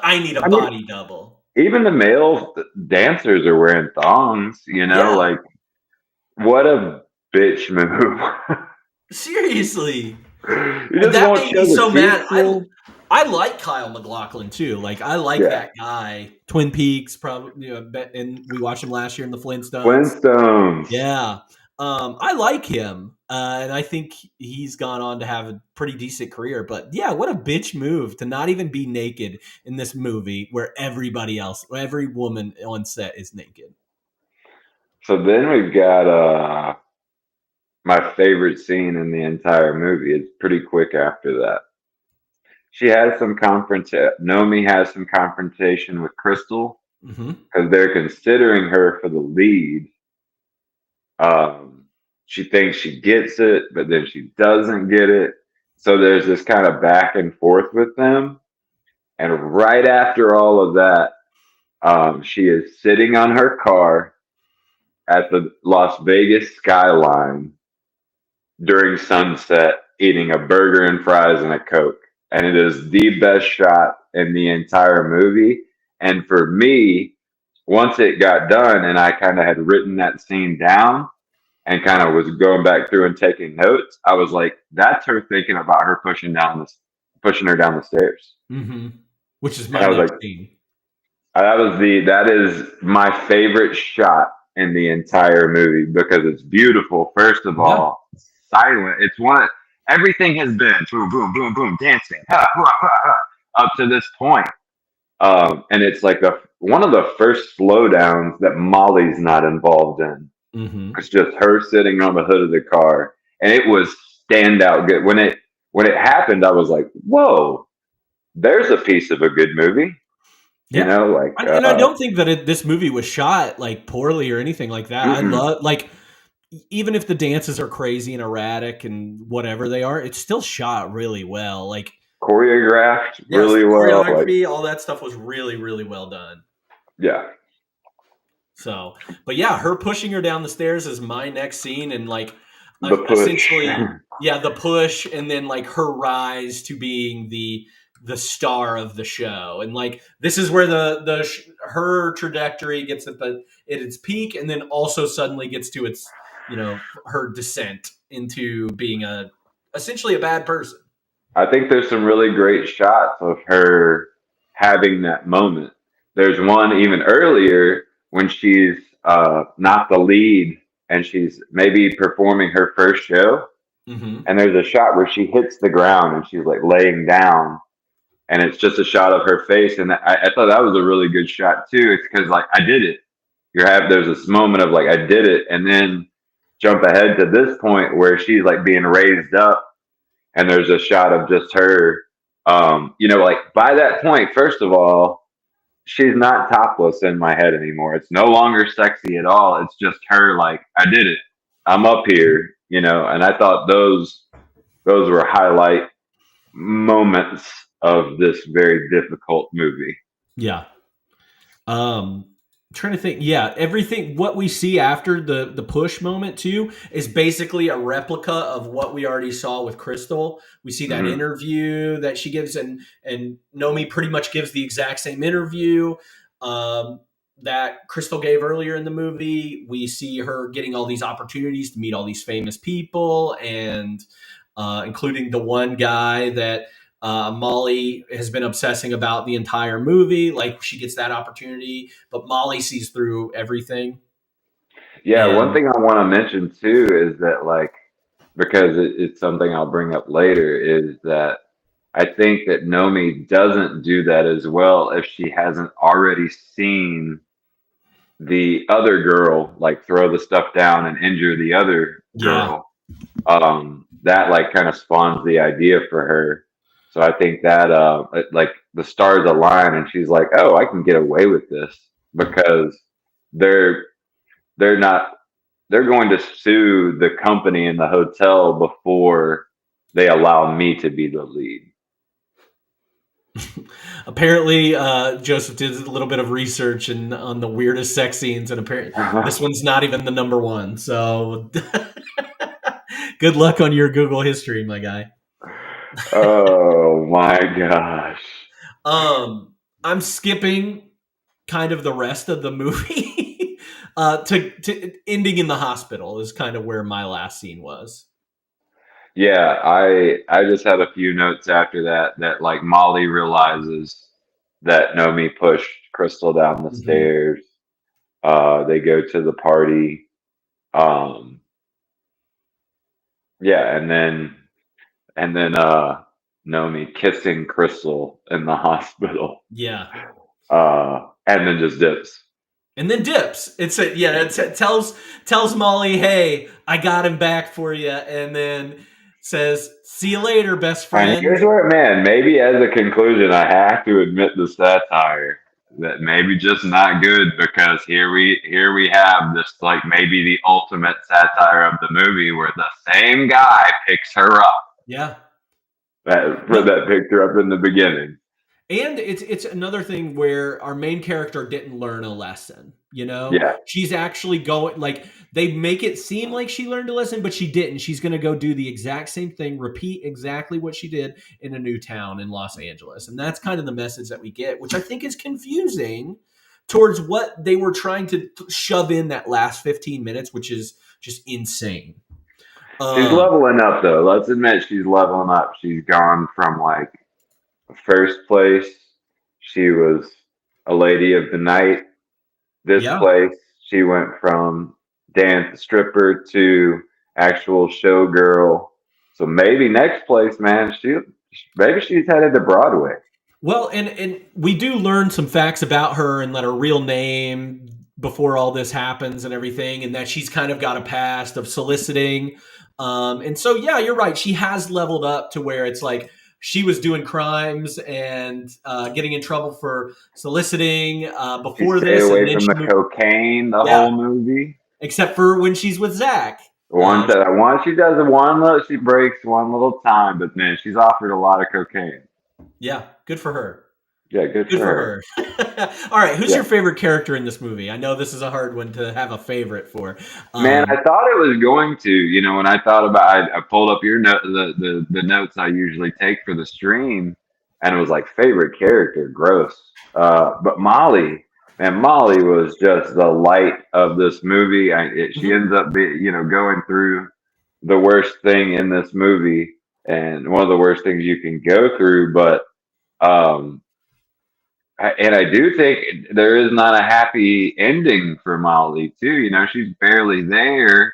I need a body double. Even the male dancers are wearing thongs, like, what a bitch move. Seriously. That made me so mad. I like Kyle MacLachlan too. Like, I like that guy. Twin Peaks, probably, and we watched him last year in the Flintstones. Yeah. I like him. And I think he's gone on to have a pretty decent career. But yeah, what a bitch move to not even be naked in this movie where every woman on set is naked. So then we've got my favorite scene in the entire movie. It's pretty quick after that. She has some Nomi has some confrontation with Crystal Mm-hmm. because they're considering her for the lead. She thinks she gets it, but then she doesn't get it. So there's this kind of back and forth with them. And right after all of that, she is sitting on her car at the Las Vegas skyline during sunset, eating a burger and fries and a Coke. And it is the best shot in the entire movie. And for me, once it got done and I kind of had written that scene down and kind of was going back through and taking notes, I was like, that's her thinking about her pushing her down the stairs. Mm-hmm. Which is And my I was next like, scene. that is my favorite shot in the entire movie because it's beautiful. First of all, silent. It's everything has been boom, boom, boom, boom, dancing up to this point. And it's like one of the first slowdowns that Molly's not involved in. Mm-hmm. It's just her sitting on the hood of the car, and it was standout good. When it happened, I was like, "Whoa, there's a piece of a good movie." Yeah. You know, like, and I don't think that this movie was shot like poorly or anything like that. Mm-mm. I love even if the dances are crazy and erratic and whatever they are, it's still shot really well. Like choreographed really well. Choreography, all that stuff was really, really well done. Yeah. So, but yeah, her pushing her down the stairs is my next scene, and like The push. essentially, yeah, the push, and then like her rise to being the star of the show, and like this is where her trajectory gets at its peak, and then also suddenly gets to its her descent into being essentially a bad person. I think there's some really great shots of her having that moment. There's one even earlier when she's not the lead and she's maybe performing her first show. Mm-hmm. And there's a shot where she hits the ground and she's like laying down, and it's just a shot of her face. And I thought that was a really good shot too. It's because like I did it. There's this moment of like I did it, and then jump ahead to this point where she's like being raised up. And there's a shot of just her, like by that point, first of all, she's not topless in my head anymore. It's no longer sexy at all. It's just her like, I did it. I'm up here, and I thought those were highlight moments of this very difficult movie. Yeah. Trying to think. Yeah, everything what we see after the push moment too is basically a replica of what we already saw with Crystal. We see that interview that she gives, and Nomi pretty much gives the exact same interview that Crystal gave earlier in the movie. We see her getting all these opportunities to meet all these famous people, and including the one guy that Molly has been obsessing about the entire movie. Like she gets that opportunity, but Molly sees through everything. Yeah, one thing I want to mention too is that like, because it's something I'll bring up later, is that I think that Nomi doesn't do that as well if she hasn't already seen the other girl like throw the stuff down and injure the other girl. That like kind of spawns the idea for her. So I think that like the stars align and she's like, oh, I can get away with this because they're going to sue the company and the hotel before they allow me to be the lead. Apparently, Joseph did a little bit of research on the weirdest sex scenes, and apparently this one's not even the number one. So good luck on your Google history, my guy. Oh my gosh. I'm skipping kind of the rest of the movie to ending in the hospital is kind of where my last scene was. Yeah, I just had a few notes after that like Molly realizes that Nomi pushed Crystal down the stairs. They go to the party. Yeah, and then Nomi kissing Crystal in the hospital. Yeah. And then just dips. and then dips. It tells Molly, "Hey, I got him back for you," and then says, "See you later, best And friend." here's where, man, maybe as a conclusion, I have to admit the satire that maybe just not good because here we have this like maybe the ultimate satire of the movie where the same guy picks her up Yeah. that picked her up in the beginning. And it's another thing where our main character didn't learn a lesson. Yeah. She's actually going, like, they make it seem like she learned a lesson, but she didn't. She's going to go do the exact same thing, repeat exactly what she did in a new town in Los Angeles. And that's kind of the message that we get, which I think is confusing towards what they were trying to shove in that last 15 minutes, which is just insane. She's leveling up though. Let's admit she's leveling up. She's gone from like first place, she was a lady of the night. This Yeah. place, she went from dance stripper to actual showgirl. So maybe next place, man, maybe she's headed to Broadway. Well, and we do learn some facts about her and that her real name before all this happens and everything, and that she's kind of got a past of soliciting. And so, yeah, you're right. She has leveled up to where it's like she was doing crimes and getting in trouble for soliciting before Stay this. away and then from the cocaine the whole movie. Except for when she's with Zach. Once she does she breaks one little time, but man, she's offered a lot of cocaine. Yeah, good for her. Yeah, good for her. All right, who's your favorite character in this movie? I know this is a hard one to have a favorite for. Man, I thought it was going to. When I thought about, I pulled up your note, the notes I usually take for the stream, and it was like favorite character, gross. But Molly, man, Molly was just the light of this movie. She ends up going through the worst thing in this movie, and one of the worst things you can go through. But I do think there is not a happy ending for Molly too. She's barely there,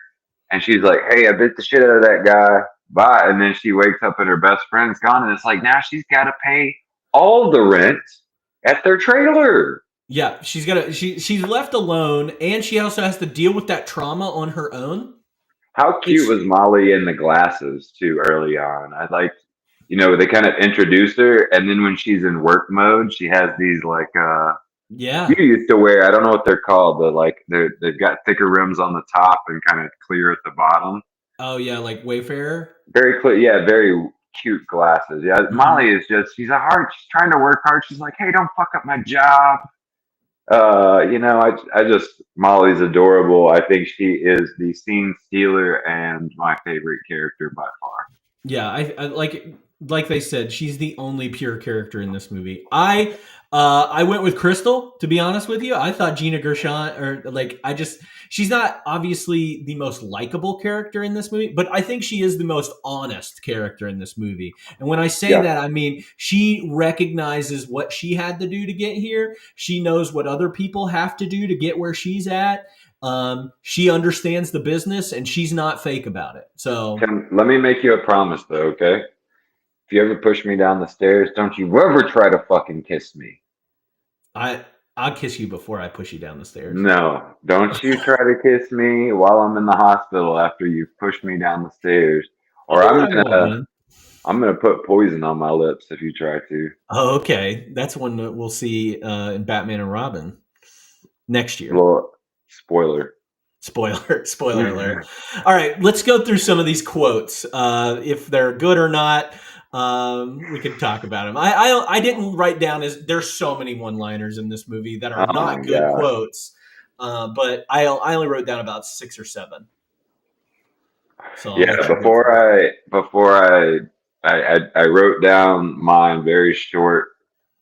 and she's like, "Hey, I bit the shit out of that guy. Bye." And then she wakes up and her best friend's gone, and it's like now she's got to pay all the rent at their trailer. Yeah, she's left alone, and she also has to deal with that trauma on her own. How cute was Molly in the glasses too early on? I like. They kind of introduced her, and then when she's in work mode, she has these like you used to wear. I don't know what they're called, but like they've got thicker rims on the top and kind of clear at the bottom. Oh yeah, like Wayfarer. Very clear, yeah, very cute glasses. Yeah, Molly is she's trying to work hard. She's like, hey, don't fuck up my job. I just Molly's adorable. I think she is the scene stealer and my favorite character by far. Yeah, I like they said, she's the only pure character in this movie. I went with Crystal, to be honest with you. I thought Gina Gershon, she's not obviously the most likable character in this movie, but I think she is the most honest character in this movie. And when I say that, I mean, she recognizes what she had to do to get here. She knows what other people have to do to get where she's at. She understands the business and she's not fake about it. So let me make you a promise though, okay? If you ever push me down the stairs, don't you ever try to fucking kiss me. I'll kiss you before I push you down the stairs. No, don't you try to kiss me while I'm in the hospital after you've pushed me down the stairs. Or I'm gonna put poison on my lips if you try to. Oh, okay. That's one that we'll see in Batman and Robin next year. Well, spoiler alert. All right, let's go through some of these quotes. If they're good or not, we can talk about them. I didn't write down there's so many one-liners in this movie that are not good quotes, but I only wrote down about 6 or 7. So before I wrote down mine very short,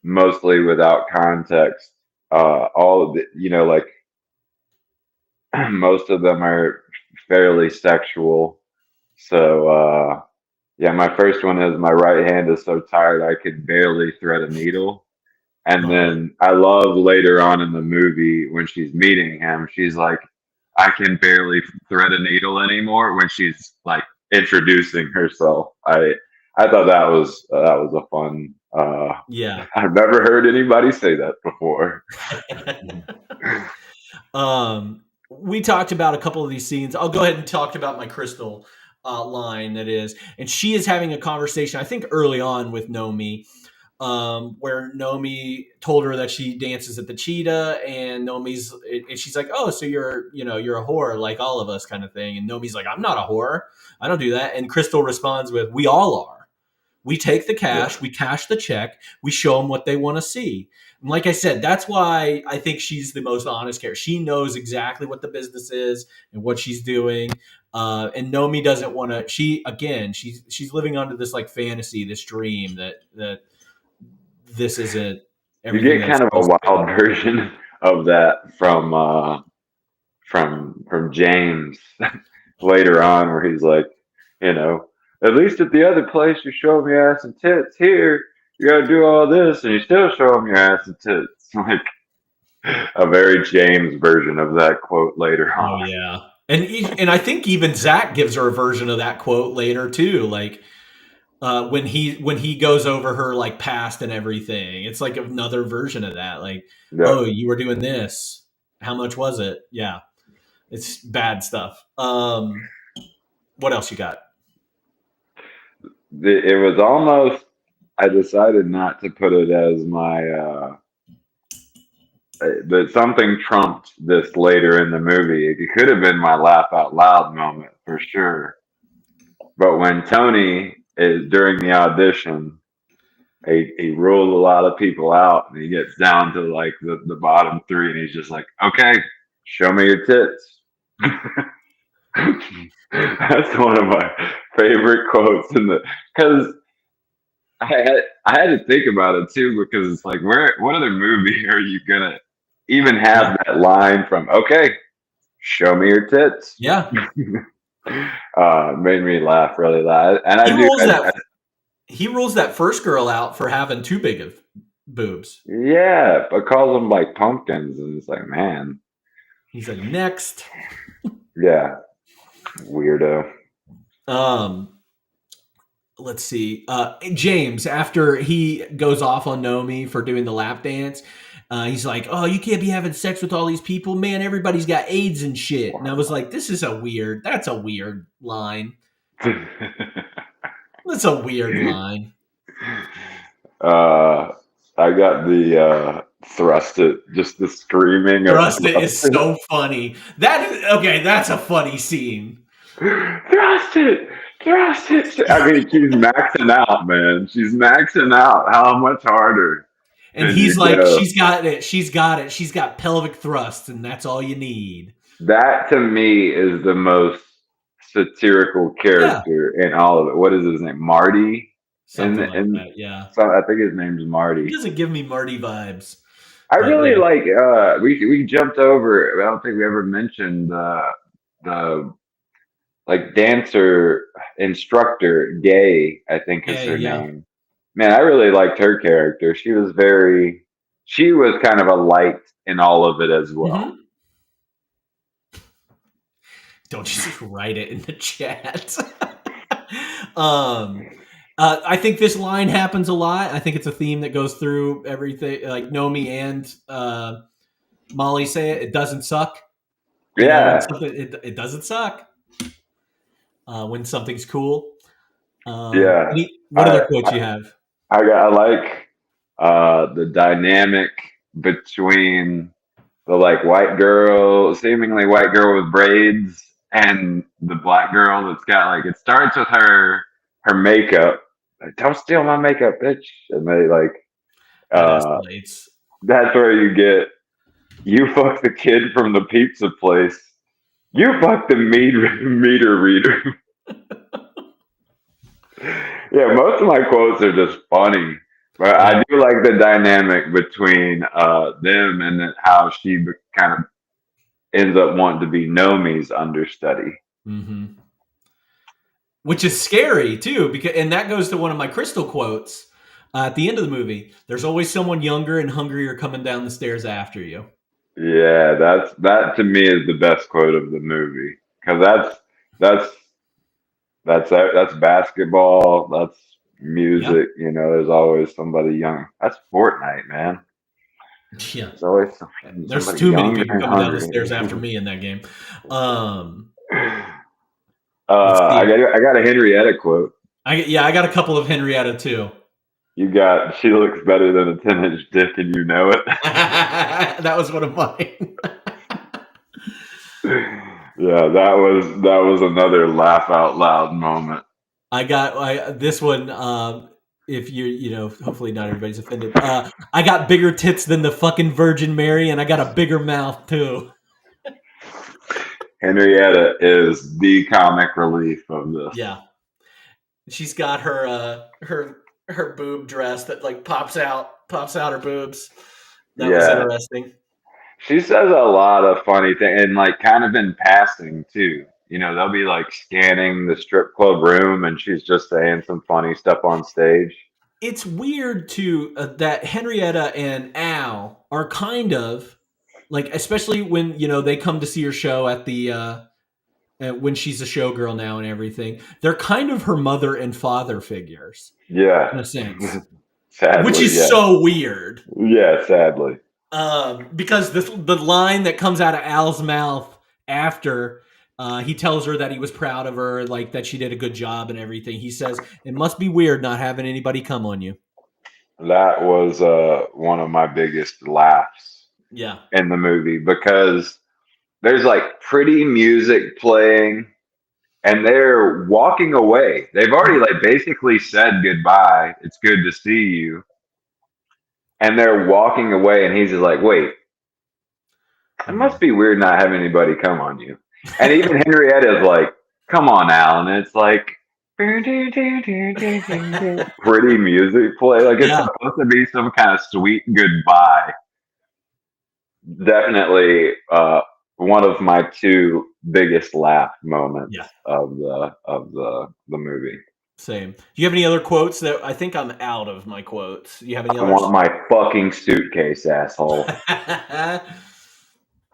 mostly without context. All of it, most of them are fairly sexual. So, my first one is my right hand is so tired I could barely thread a needle. And then I love later on in the movie when she's meeting him, she's like, I can barely thread a needle anymore when she's like introducing herself. I thought that was a fun. I've never heard anybody say that before. We talked about a couple of these scenes. I'll go ahead and talk about my Crystal line that is, and she is having a conversation, I think early on with Nomi, where Nomi told her that she dances at the Cheetah, and she's like, "Oh, so you're a whore like all of us," kind of thing. And Nomi's like, "I'm not a whore. I don't do that." And Crystal responds with, "We all are. We take the cash, we cash the check, we show them what they want to see." And like I said, that's why I think she's the most honest character. She knows exactly what the business is and what she's doing. And Nomi doesn't want to. She's living under this like fantasy, this dream that this isn't You everything get that's kind of a supposed to be. wild version of that from James later on, where he's like, you know, at least at the other place you show me ass and tits. Here you got to do all this, and you still show them your ass and tits. Like a very James version of that quote later Oh on. yeah, and I think even Zach gives her a version of that quote later too. Like when he goes over her like past and everything, it's like another version of that. Like, Yep. oh, you were doing this. How much was it? Yeah, it's bad stuff. What else you got? It was almost. I decided not to put it as my. But something trumped this later in the movie. It could have been my laugh out loud moment for sure. But when Tony is during the audition, he ruled a lot of people out, and he gets down to like the bottom three, and he's just like, "Okay, show me your tits." That's one of my favorite quotes in the because I had to think about it too, because it's like, what other movie are you gonna even have Yeah, that line from? Okay, show me your tits. yeah. Made me laugh really loud, and He I do. rules that. He rules that first girl out for having too big of boobs. Yeah, but calls them like pumpkins, and it's like, man, He's like, next. yeah, weirdo. Um, let's see. James, after he goes off on Nomi for doing the lap dance, he's like, "Oh, you can't be having sex with all these people, man. Everybody's got AIDS and shit." And I was like, That's a weird line. That's a weird line. I got the thrust it, just the screaming of Thrust it is so funny. That's a funny scene. thrust it, thrust it. I mean, she's maxing out, man. She's maxing out. How much harder? And can he's you like, go? she's got it. She's got it. She's got pelvic thrust, and that's all you need. That to me is the most satirical Yeah. character in all of it. What is his name? Marty. Something like And that. Yeah. so I think his name's He Marty. doesn't give me Marty vibes. I But really yeah. like. We jumped over. I don't think we ever mentioned the like dancer instructor Gay. I think is her Yeah. name. Man, I really liked her character. She was kind of a light in all of it as well. Mm-hmm. Don't just write it in the chat. I think this line happens a lot. I think it's a theme that goes through everything. Like Nomi and Molly say it doesn't suck. You know, when Yeah, something it doesn't suck. When something's cool. yeah. What I other quotes you have? I like the dynamic between the like seemingly white girl with braids, and the black girl that's got like it starts with her makeup. Like, don't steal my makeup, bitch. And they like That uh escalates. that's where you get you fuck the kid from the pizza place. You fuck the meter reader. Yeah, most of my quotes are just funny, but I do like the dynamic between them, and then how she kind of ends up wanting to be Nomi's understudy. Mm-hmm. Which is scary too, and that goes to one of my Crystal quotes at the end of the movie. There's always someone younger and hungrier coming down the stairs after you. Yeah, that to me is the best quote of the movie, because that's that's basketball, that's Yeah. music. You know, there's always somebody young. That's Fortnite, man. Yeah. There's always There's somebody too many younger people and coming down the hungry. stairs after me in that game. I got a Henrietta quote. I got a couple of Henrietta too. She looks better than a 10-inch dick and you know it. That was one of mine. Yeah, that was another laugh out loud moment. I got this one. If hopefully not everybody's offended. I got bigger tits than the fucking Virgin Mary, and I got a bigger mouth too. Henrietta is the comic relief of this. Yeah, she's got her boob dress that like pops out her boobs. That was interesting. She says a lot of funny things, and like kind of in passing too. They'll be like scanning the strip club room, and she's just saying some funny stuff on stage. It's weird too that Henrietta and Al are kind of like, especially when they come to see her show at the when she's a showgirl now and everything. They're kind of her mother and father figures. Yeah, in a sense, sadly, which is so weird. Yeah, sadly. Because the line that comes out of Al's mouth after he tells her that he was proud of her, like that she did a good job and everything. He says, "It must be weird not having anybody come on you." That was one of my biggest laughs. Yeah. In the movie, because there's like pretty music playing and they're walking away. They've already like basically said goodbye. It's good to see you. And they're walking away, and he's just like, wait, it must be weird not having anybody come on you. And even Henrietta's like, come on, Al. And it's like, pretty music play. Like it's supposed to be some kind of sweet goodbye. Definitely one of my two biggest laugh moments of the movie. Same. Do you have any other quotes? That I think I'm out of my quotes. Do you have any I others? want my fucking suitcase, asshole.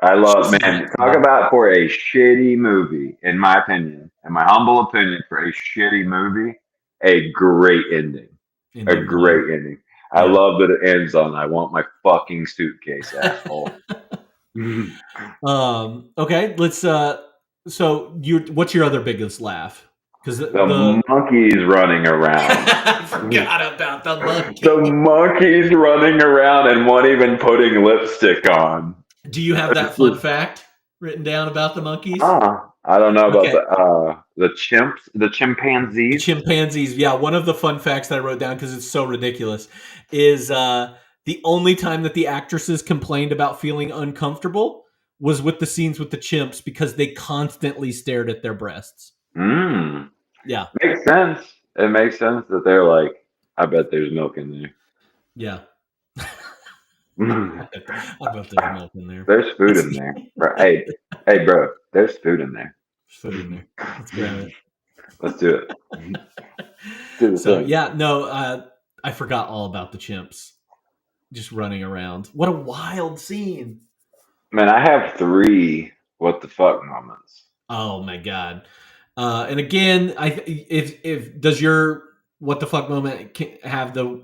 I love, man, talk about for a shitty movie, in my opinion, in my humble opinion, for a shitty movie, a great ending. A great ending. I love that it ends on, I want my fucking suitcase, asshole. Okay, let's, so what's your other biggest laugh? Because the monkey's running around. I forgot about the monkey. The monkey's running around and won't even putting lipstick on. Do you have that fun fact written down about the monkeys? I don't know about the chimpanzees. The chimpanzees, yeah. One of the fun facts that I wrote down because it's so ridiculous is the only time that the actresses complained about feeling uncomfortable was with the scenes with the chimps because they constantly stared at their breasts. Yeah. Makes sense. It makes sense that they're like, I bet there's milk in there. Yeah. I bet there's milk in there. There's food in there. Hey, bro, there's food in there. There's food in there. Let's grab it. Let's do it. I forgot all about the chimps just running around. What a wild scene. Man, I have 3 what the fuck moments. Oh my God. And again, if does your what the fuck moment have the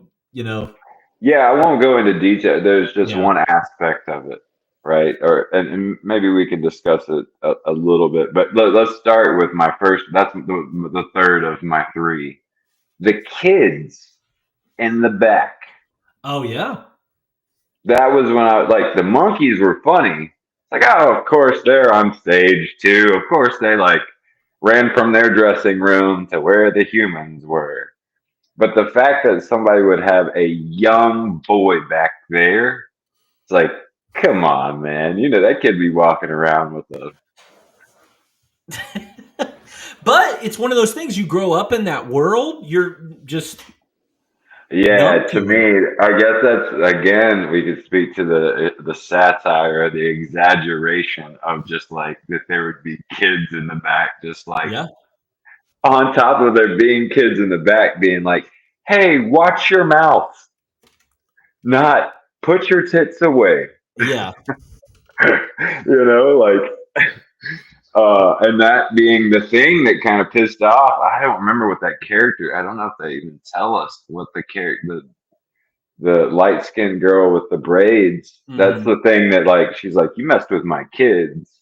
Yeah, I won't go into detail. There's just one aspect of it, right? And maybe we can discuss it a little bit. But let's start with my first. That's the third of my 3. The kids in the back. Oh yeah. That was when I like the monkeys were funny. Like, oh, of course they're on stage too. Of course they like ran from their dressing room to where the humans were. But the fact that somebody would have a young boy back there, it's like, come on, man. That kid be walking around with a... But it's one of those things, you grow up in that world, you're just... Yeah, to me, I guess that's, again, we could speak to the satire or the exaggeration of just like that there would be kids in the back, just like on top of there being kids in the back being like, hey, watch your mouth, not put your tits away. Yeah. And that being the thing that kind of pissed off. I don't remember what that character. I don't know if they even tell us what the the light skinned girl with the braids. That's Mhm. the thing that like she's like, you messed with my kids.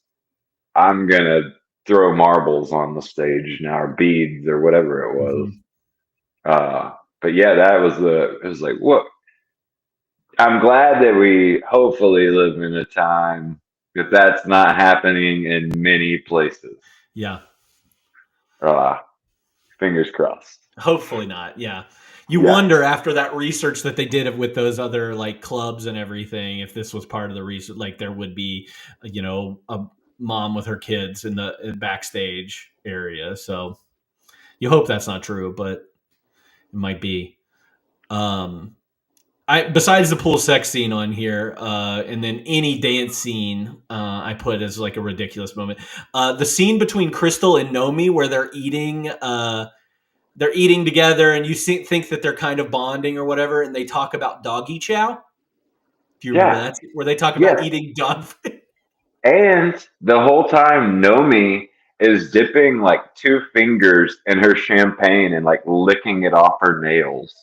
I'm gonna throw marbles on the stage now, or beads, or whatever it was. Mhm. But yeah, it was like, what? I'm glad that we hopefully live in a time that that's not happening in many places. Yeah. Uh, Fingers crossed. Hopefully not. Yeah. You Yeah. wonder after that research that they did with those other like clubs and everything, if this was part of the research, like there would be, a mom with her kids in the backstage area. So you hope that's not true, but it might be. Um, besides the pool sex scene on here, and then any dance scene, I put as like a ridiculous moment. The scene between Crystal and Nomi where they're eating together, and you think that they're kind of bonding or whatever, and they talk about doggy chow. Do you remember Yeah. that? Where they talk about Yes. eating dog food? And the whole time, Nomi is dipping like 2 fingers in her champagne and like licking it off her nails.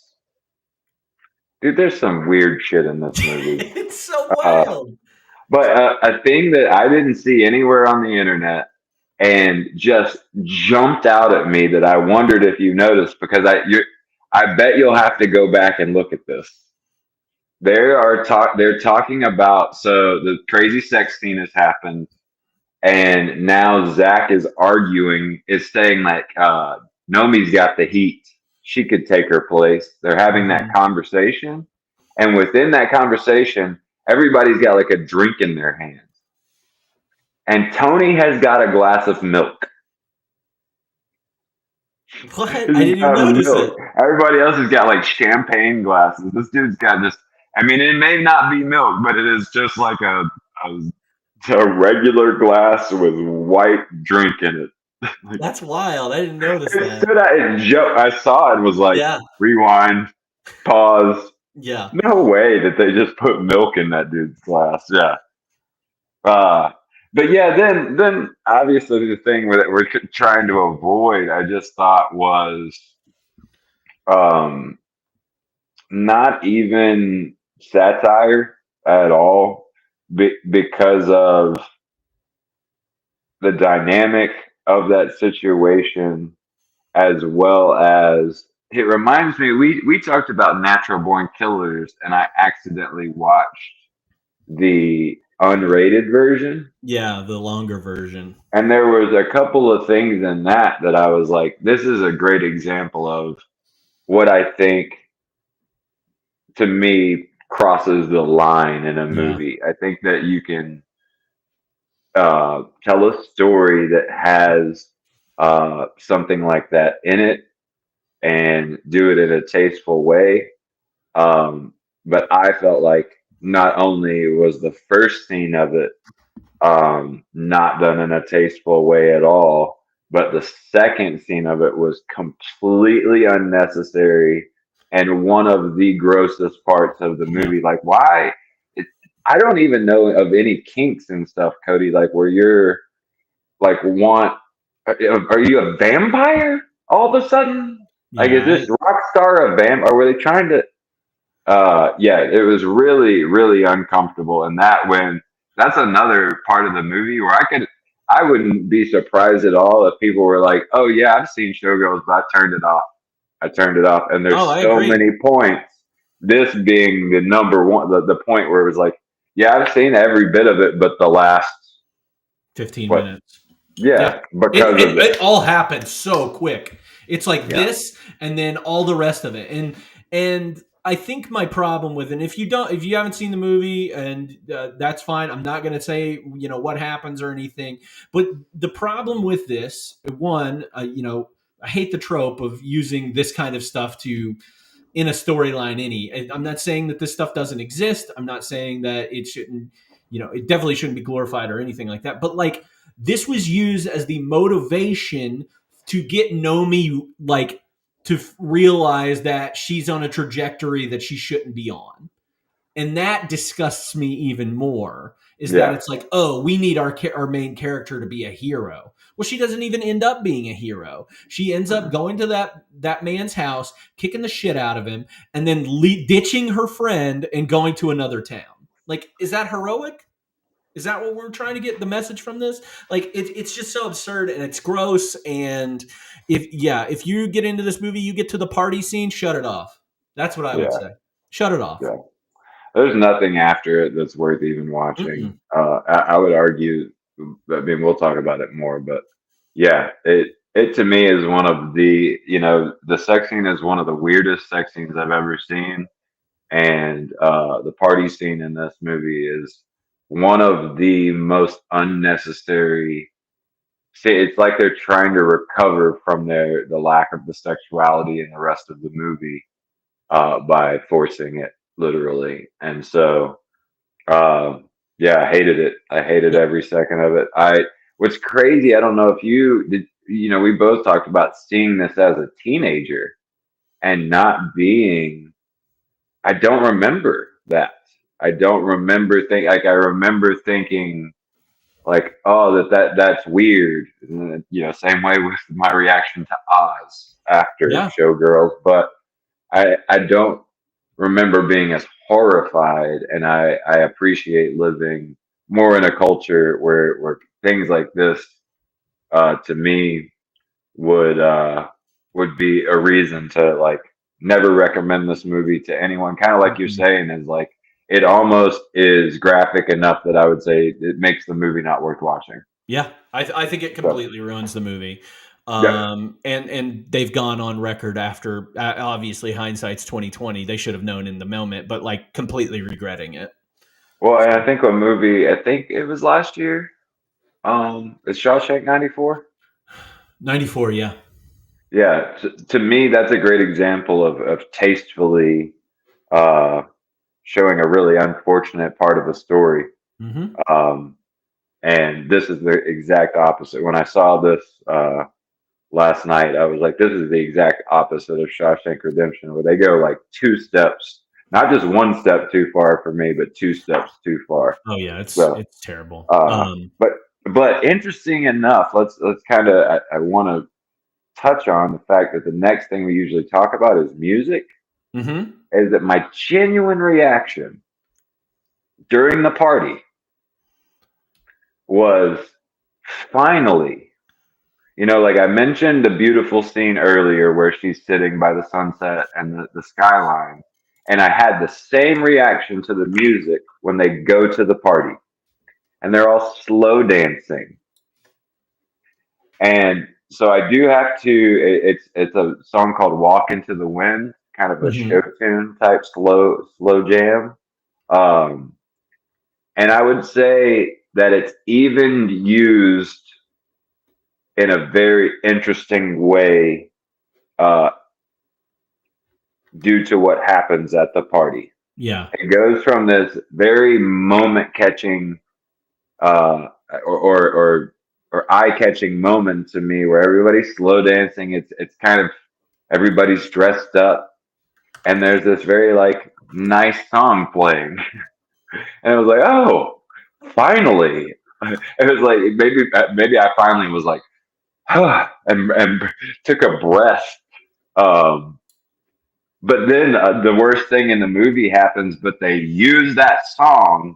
Dude, there's some weird shit in this movie. It's so Uh, wild. but a thing that I didn't see anywhere on the internet and just jumped out at me that I wondered if you noticed, because I bet you'll have to go back and look at this. They're talking about, so the crazy sex scene has happened, and now Zach is saying like Nomi's got the heat. She could take her place. They're having that conversation, and within that conversation, everybody's got like a drink in their hands. And Tony has got a glass of milk. What? I He's didn't even got notice milk. it. Everybody else has got like champagne glasses. This dude's got just, I mean, it may not be milk, but it is just like a regular glass with white drink in it. Like, That's wild. I didn't notice it that. stood out. I saw it and was like, Yeah. rewind, pause. Yeah. No way that they just put milk in that dude's glass. Yeah. But yeah, then obviously the thing that we're trying to avoid, I just thought was um, not even satire at all, because of the dynamic of that situation, as well as it reminds me, we talked about Natural Born Killers, and I accidentally watched the unrated version. Yeah, the longer version. And there was a couple of things in that I was like, this is a great example of what I think, to me, crosses the line in a movie. I think that you can tell a story that has something like that in it and do it in a tasteful way. But I felt like not only was the first scene of it not done in a tasteful way at all, but the second scene of it was completely unnecessary and one of the grossest parts of the movie. Like, why? I don't even know of any kinks and stuff, Cody. Like, where you're like, are you a vampire all of a sudden? Like, is this rock star a vampire? Or were they trying to? Yeah, it was really, really uncomfortable. And that's another part of the movie where I wouldn't be surprised at all if people were like, oh yeah, I've seen Showgirls, but I turned it off. And there's so many points. This being the number one, the point where it was like, yeah, I've seen every bit of it, but the last 15 minutes. Yeah, because it all happened so quick. It's like this, and then all the rest of it, and I think my problem with it, if you haven't seen the movie, and that's fine. I'm not going to say what happens or anything, but the problem with this, one, I hate the trope of using this kind of stuff in a storyline. I'm not saying that this stuff doesn't exist. I'm not saying that it shouldn't, it definitely shouldn't be glorified or anything like that. But like, this was used as the motivation to get Nomi to realize that she's on a trajectory that she shouldn't be on. And that disgusts me even more, is that it's like, oh, we need our main character to be a hero. Well, she doesn't even end up being a hero. She ends up going to that man's house, kicking the shit out of him, and then ditching her friend and going to another town. Like, is that heroic? Is that what we're trying to get the message from this? Like, it's just so absurd and it's gross. And if you get into this movie, you get to the party scene, shut it off. That's what I would say. Shut it off. Yeah. There's nothing after it that's worth even watching. I would argue. I mean, we'll talk about it more, but yeah, it to me is one of the the sex scene is one of the weirdest sex scenes I've ever seen, and the party scene in this movie is one of the most unnecessary. See, it's like they're trying to recover from the lack of the sexuality in the rest of the movie by forcing it literally, and so. Yeah, I hated it. I hated every second of it. What's crazy, I don't know if you did, we both talked about seeing this as a teenager and not being, I don't remember that. I don't remember I remember thinking like, oh, that's weird. And, same way with my reaction to Oz after Showgirls, but I don't remember being as horrified, and I appreciate living more in a culture where things like this to me would be a reason to like never recommend this movie to anyone, kind of like you're saying, is like it almost is graphic enough that I would say it makes the movie not worth watching. Yeah, I think it completely ruins the movie. And they've gone on record after, obviously hindsight's 2020. They should have known in the moment, but like completely regretting it. Well, and I think I think it was last year. Is Shawshank 94? 94, yeah. Yeah, to me, that's a great example of tastefully showing a really unfortunate part of a story. Mm-hmm. And this is the exact opposite. When I saw this last night, I was like, this is the exact opposite of Shawshank Redemption, where they go like two steps, not just one step too far for me, but two steps too far. Oh yeah, it's terrible. But interesting enough, let's kind of I want to touch on the fact that the next thing we usually talk about is music. Mm-hmm. Is that my genuine reaction during the party was finally, like I mentioned the beautiful scene earlier where she's sitting by the sunset and the skyline. And I had the same reaction to the music when they go to the party and they're all slow dancing. And so I do have to, it's a song called Walk Into the Wind, kind of a show tune type slow jam. And I would say that it's even used in a very interesting way due to what happens at the party. Yeah. It goes from this very moment catching or eye catching moment to me where everybody's slow dancing. It's kind of everybody's dressed up and there's this very like nice song playing. And I was like, oh, finally. It was like maybe I finally was like, and took a breath. But then the worst thing in the movie happens, but they use that song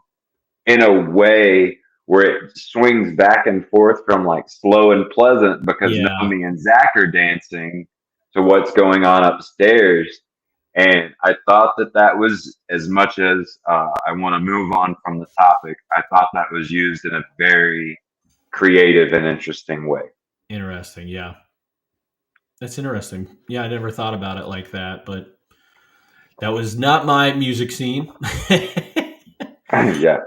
in a way where it swings back and forth from like slow and pleasant because Nomi and Zach are dancing to what's going on upstairs. And I thought that was, as much as I want to move on from the topic, I thought that was used in a very creative and interesting way. Interesting, yeah. That's interesting. Yeah, I never thought about it like that, but that was not my music scene. Yeah.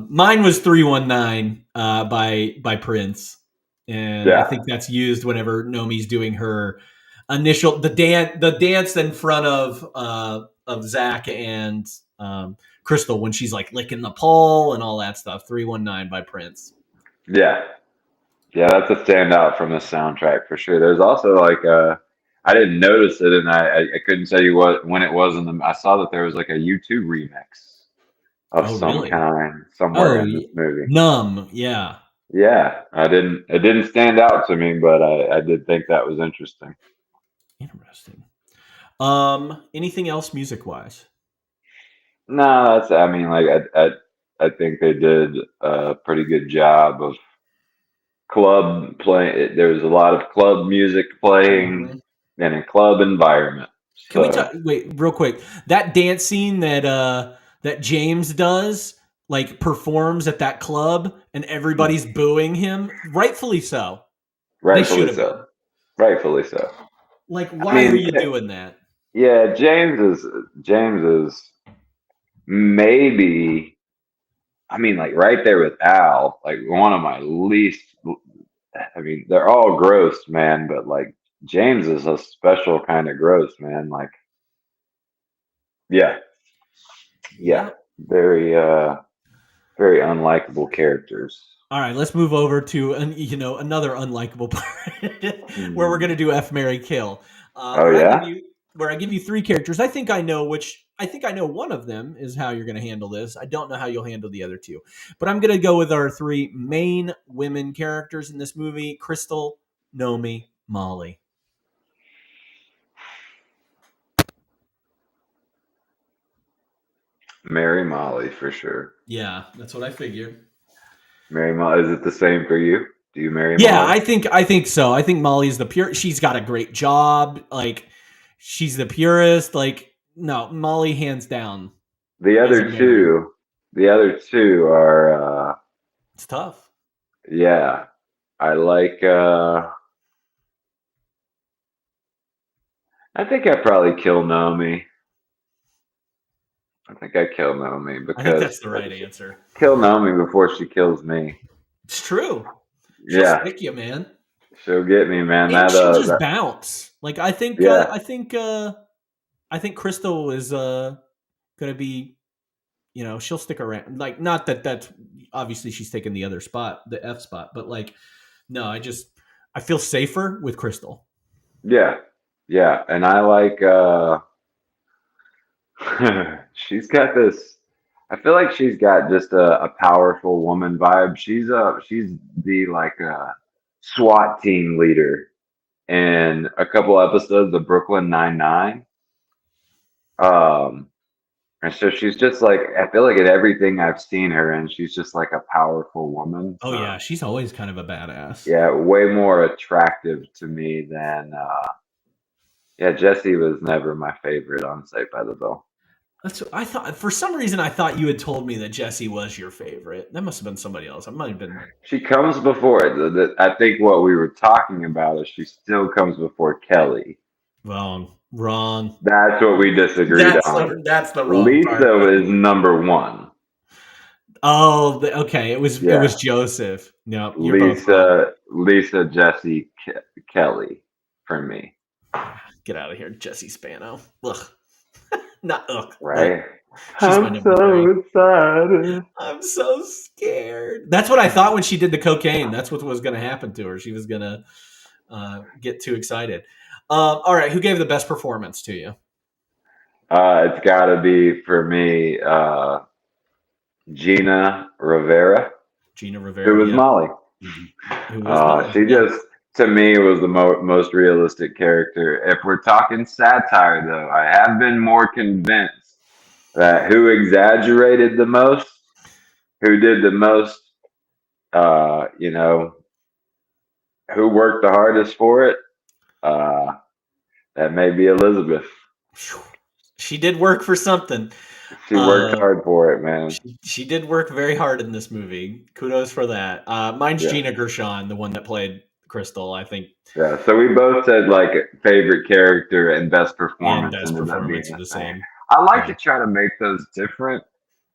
Mine was 319 by Prince. And I think that's used whenever Nomi's doing her initial the dance in front of Zach and Crystal when she's like licking the pole and all that stuff. 319 by Prince. Yeah, that's a standout from the soundtrack for sure. There's also like I didn't notice it, and I couldn't tell you when it was in the. I saw that there was like a YouTube remix of some kind somewhere in this movie. Numb, yeah. Yeah, I didn't. It didn't stand out to me, but I did think that was interesting. Interesting. Anything else music wise? No, that's. I mean, like I think they did a pretty good job of club play. There was a lot of club music playing in a club environment. Can we So wait real quick? That dance scene that James does, like performs at that club, and everybody's booing him, rightfully so. They should rightfully have been. so. Rightfully so. Like, I why are mean, you doing that? yeah, James is maybe. I mean, like right there with Al, like one of my least. I mean, they're all gross, man, but like James is a special kind of gross, man. Like, yeah, yeah, Yeah. very, very unlikable characters. All right, let's move over to another unlikable part where we're Hmm. gonna do F Mary Kill, Oh yeah, where I give you three characters. I think I know which. I think I know one of them is how you're gonna handle this. I don't know how you'll handle the other two, but I'm gonna go with our three main women characters in this movie: Crystal, Nomi, Molly. Mary Molly for sure. Yeah, that's what I figured. Mary Molly, is it the same for you? Do you marry Yeah, Molly? I think so. I think Molly's the pure. She's got a great job. Like, she's the purest. Like, no, Molly hands down The as a other Mary. two, the other two are, It's tough. yeah, I like. I think I probably kill Naomi. I think I kill Naomi I think because that's the right answer. kill Naomi before she kills me. It's true. She'll Yeah, stick you, man, she'll get me, man. and That she'll just that bounce. Like, I think, yeah, I think Crystal is gonna be. She'll stick around. Like, not that that's obviously she's taking the other spot, the F spot, but like, no, I feel safer with Crystal. yeah, yeah. And I like she's got this I feel like she's got just a powerful woman vibe. She's the like SWAT team leader in a couple episodes of Brooklyn Nine-Nine. Um and so she's just like I feel like in everything I've seen her in, she's just like a powerful woman. Oh So yeah, she's always kind of a badass. yeah, way more attractive to me than yeah, Jesse was never my favorite on Saved by the Bell. That's what I thought. For some reason, I thought you had told me that Jessie was your favorite. That must have been somebody else. I might have been. She comes before it. I think what we were talking about is she still comes before Kelly. Wrong. That's what we disagreed on. That's the wrong part. Lisa is number one. Oh, okay. It Yeah. was Joseph. No, you're both wrong. Lisa, Jesse, Kelly for me. Get out of here, Jesse Spano. Ugh. Not ugh. Right? She's my I'm number so three. excited. I'm so scared. That's what I thought when she did the cocaine. That's what was going to happen to her. She was going to get too excited. All right. Who gave the best performance to you? It's got to be for me, Gina Rivera, Gina Rivera. who was Molly. Who was Molly? She just, to me, was the most realistic character. If we're talking satire, though, I have been more convinced that who exaggerated the most, who did the most, who worked the hardest for it, that may be Elizabeth. She did work for something. She worked hard for it, man. She did work very hard in this movie. Kudos for that. Mine's Gina Gershon, the one that played Crystal, I think. Yeah, so we both said like favorite character and best performance. And best performance are the same. I like to try to make those different,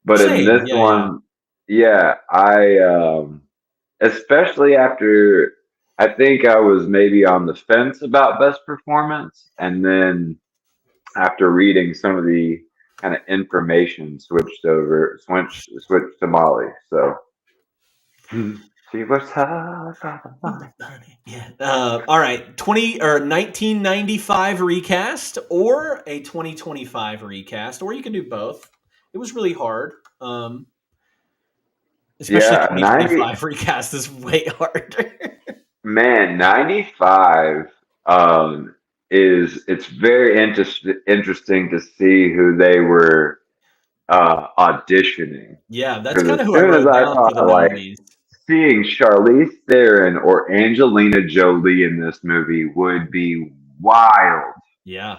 but in Same, this one, I especially after I think I was maybe on the fence about best performance, and then after reading some of the kind of information, switched to Molly. So she was yeah. All right, 1995 recast or a 2025 recast, or you can do both. It was really hard. Especially Yeah, 2025 recast is way harder. man, 95 is it's very interesting to see who they were auditioning. Yeah, that's Because kind as of who I soon as wrote I down for the thought like Nomies. seeing Charlize Theron or Angelina Jolie in this movie would be wild. Yeah,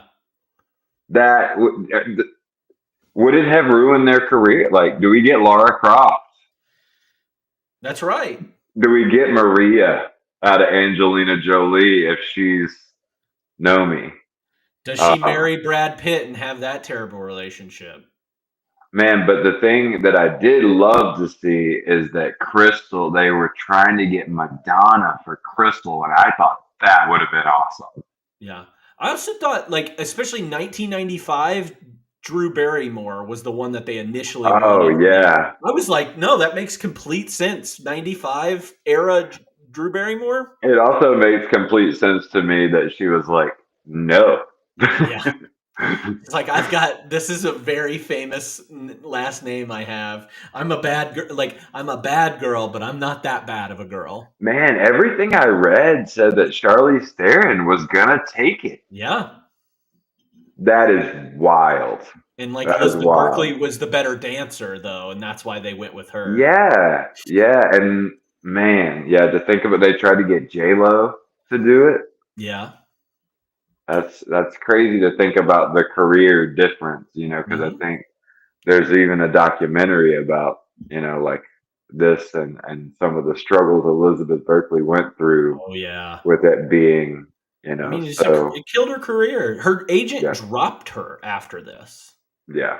That would it have ruined their career? Like, do we get Lara Croft? that's right. Do we get Maria out of Angelina Jolie if she's Nomi? Does she Uh, marry Brad Pitt and have that terrible relationship? Man, but the thing that I did love to see is that Crystal, they were trying to get Madonna for Crystal, and I thought that would have been awesome. Yeah. I also thought, like, especially 1995, Drew Barrymore was the one that they initially Oh, wanted. yeah. I was like, no, that makes complete sense. 95 era Drew Barrymore? It also makes complete sense to me that she was like, no. Yeah. It's like, this is a very famous last name I have. I'm a bad girl. Like, I'm a bad girl, but I'm not that bad of a girl. Man, everything I read said that Charlize Theron was gonna take it. Yeah. That is wild. And like That is Elizabeth Berkley wild. was the better dancer, though, and that's why they went with her. Yeah, yeah, and man, yeah, to think of it, they tried to get J Lo to do it. Yeah. That's crazy to think about the career difference, because I Mhm. think there's even a documentary about, like this and some of the struggles Elizabeth Berkley went through Oh, yeah. with it being, I mean, so it killed her career. Her agent yeah, dropped her after this. yeah.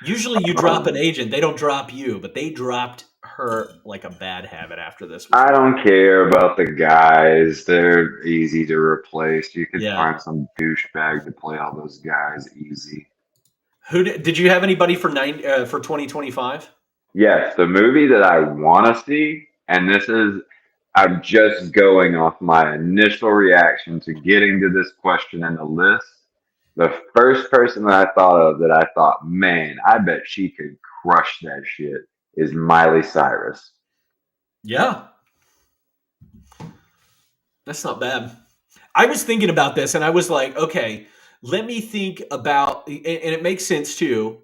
Usually you drop an Um, agent, they don't drop you, but they dropped her like a bad habit after this was I done. don't care about the guys. They're easy to replace. You could Yeah. find some douchebag to play all those guys easy. Did you have anybody for 2025? Yes, the movie that I want to see, and I'm just going off my initial reaction to getting to this question in the list. The first person that I thought of that I thought, man, I bet she could crush that shit is Miley Cyrus. Yeah. That's not bad. I was thinking about this and I was like, okay, let me think about, and it makes sense too.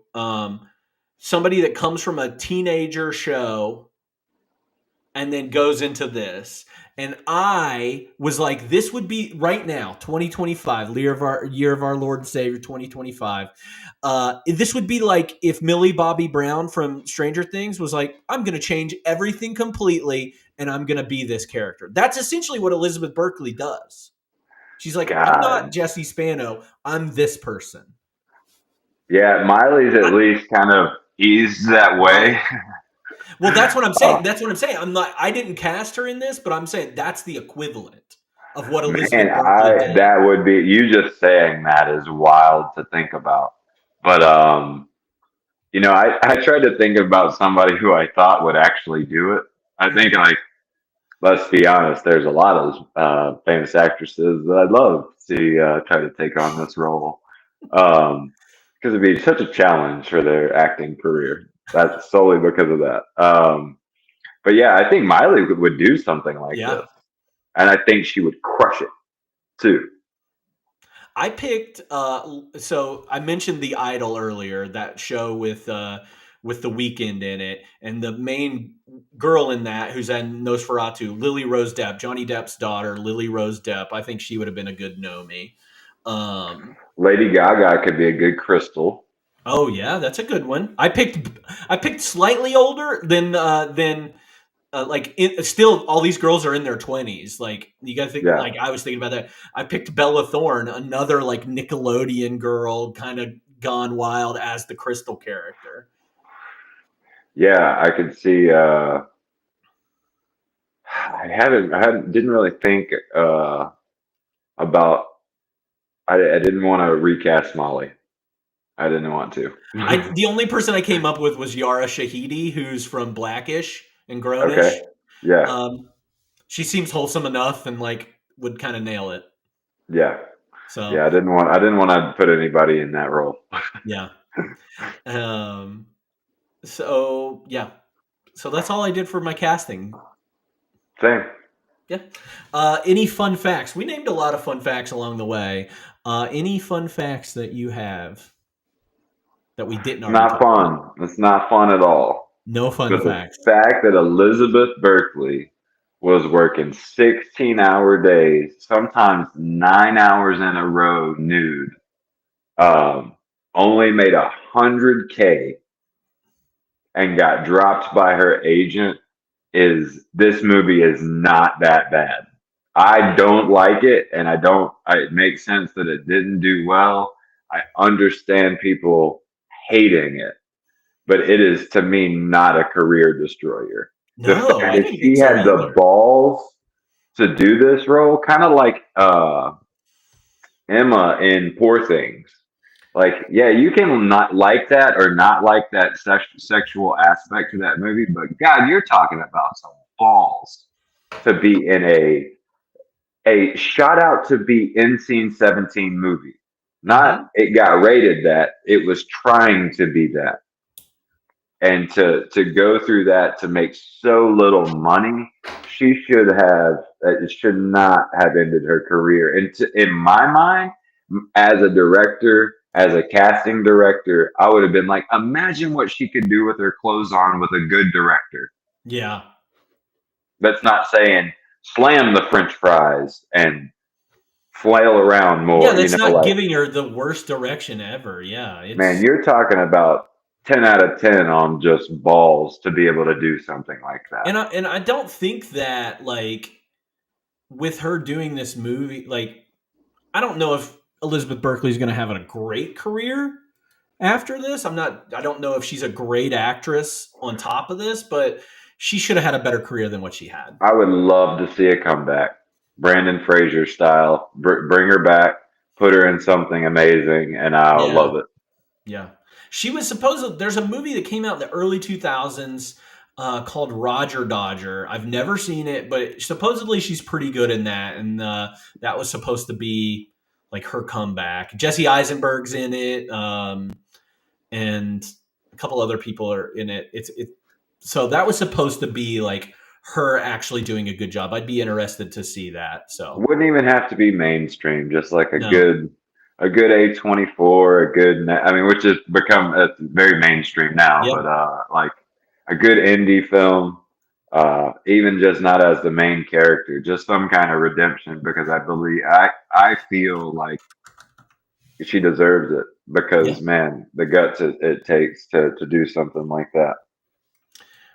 Somebody that comes from a teenager show and then goes into this. And I was like, this would be right now, 2025, year of our Lord and Savior, 2025. This would be like if Millie Bobby Brown from Stranger Things was like, I'm going to change everything completely and I'm going to be this character. That's essentially what Elizabeth Berkley does. She's like, I'm not God. Jesse Spano. I'm this person. Yeah, Miley's at least kind of eased that way. Right. Well, that's what I'm saying. Oh, That's what I'm saying. I didn't cast her in this, but I'm saying that's the equivalent of what man, Elizabeth Berkley did. that would be you just saying that is wild to think about. But I tried to think about somebody who I thought would actually do it. I think like let's be honest, there's a lot of famous actresses that I'd love to see try to take on this role. Because it'd be such a challenge for their acting career. That's solely because of that. But yeah, I think Miley would do something like Yeah. this, and I think she would crush it too. I picked so I mentioned The Idol earlier, that show with The Weeknd in it, and the main girl in that who's in Nosferatu, Lily Rose Depp, Johnny Depp's daughter, Lily Rose Depp. I think she would have been a good Nomi. Lady Gaga could be a good Crystal. Oh yeah, that's a good one. I picked slightly older than still all these girls are in their 20s. Like you got to think. Yeah, Like I was thinking about that. I picked Bella Thorne, another like Nickelodeon girl, kind of gone wild as the Crystal character. yeah, I could see. Didn't really think about. I didn't want to recast Molly. I didn't want to. The only person I came up with was Yara Shahidi, who's from Blackish and Grownish. Okay. Yeah. She seems wholesome enough and like would kind of nail it. Yeah. So Yeah. I didn't want to put anybody in that role. yeah. So yeah. So that's all I did for my casting. Same. Yeah. Any fun facts? We named a lot of fun facts along the way. Any fun facts that you have that we didn't It's already not talk about? fun. It's not fun at all. No fun But the facts. fact that Elizabeth Berkley was working 16-hour days, sometimes 9 hours in a row nude, only made 100K and got dropped by her agent is this movie is not that bad. I don't like it, and it makes sense that it didn't do well. I understand people hating it, but it is to me not a career destroyer. The No, fact I that didn't think she so had the either. balls to do this role, kind of like Emma in Poor Things. Like, yeah, you can not like that or not like that sexual aspect to that movie, but God, you're talking about some balls to be in a shot out to be NC-17 movie. Not it got rated that, it was trying to be that. And to go through that to make so little money, she should have it should not have ended her career. And in my mind, as a director, as a casting director, I would have been like, imagine what she could do with her clothes on with a good director. Yeah. That's not saying slam the French fries and flail around more. Yeah, that's not Like, giving her the worst direction ever. Yeah, man, it's you're talking about 10 out of 10 on just balls to be able to do something like that. and I don't think that like with her doing this movie, like I don't know if Elizabeth Berkley's going to have a great career after this. I don't know if she's a great actress on top of this, but she should have had a better career than what she had. I would love to see a comeback, Brandon Fraser style. Bring her back, put her in something amazing, and I'll love it. Yeah. She was there's a movie that came out in the early 2000s called Roger Dodger. I've never seen it, but supposedly she's pretty good in that. And that was supposed to be like her comeback. Jesse Eisenberg's in it. And a couple other people are in it. So that was supposed to be like her actually doing a good job. I'd be interested to see that. So Wouldn't even have to be mainstream, just like a No. good A24, which has become very mainstream now, Yep. but like a good indie film, even just not as the main character, just some kind of redemption, because I feel like she deserves it because man, the guts it takes to do something like that.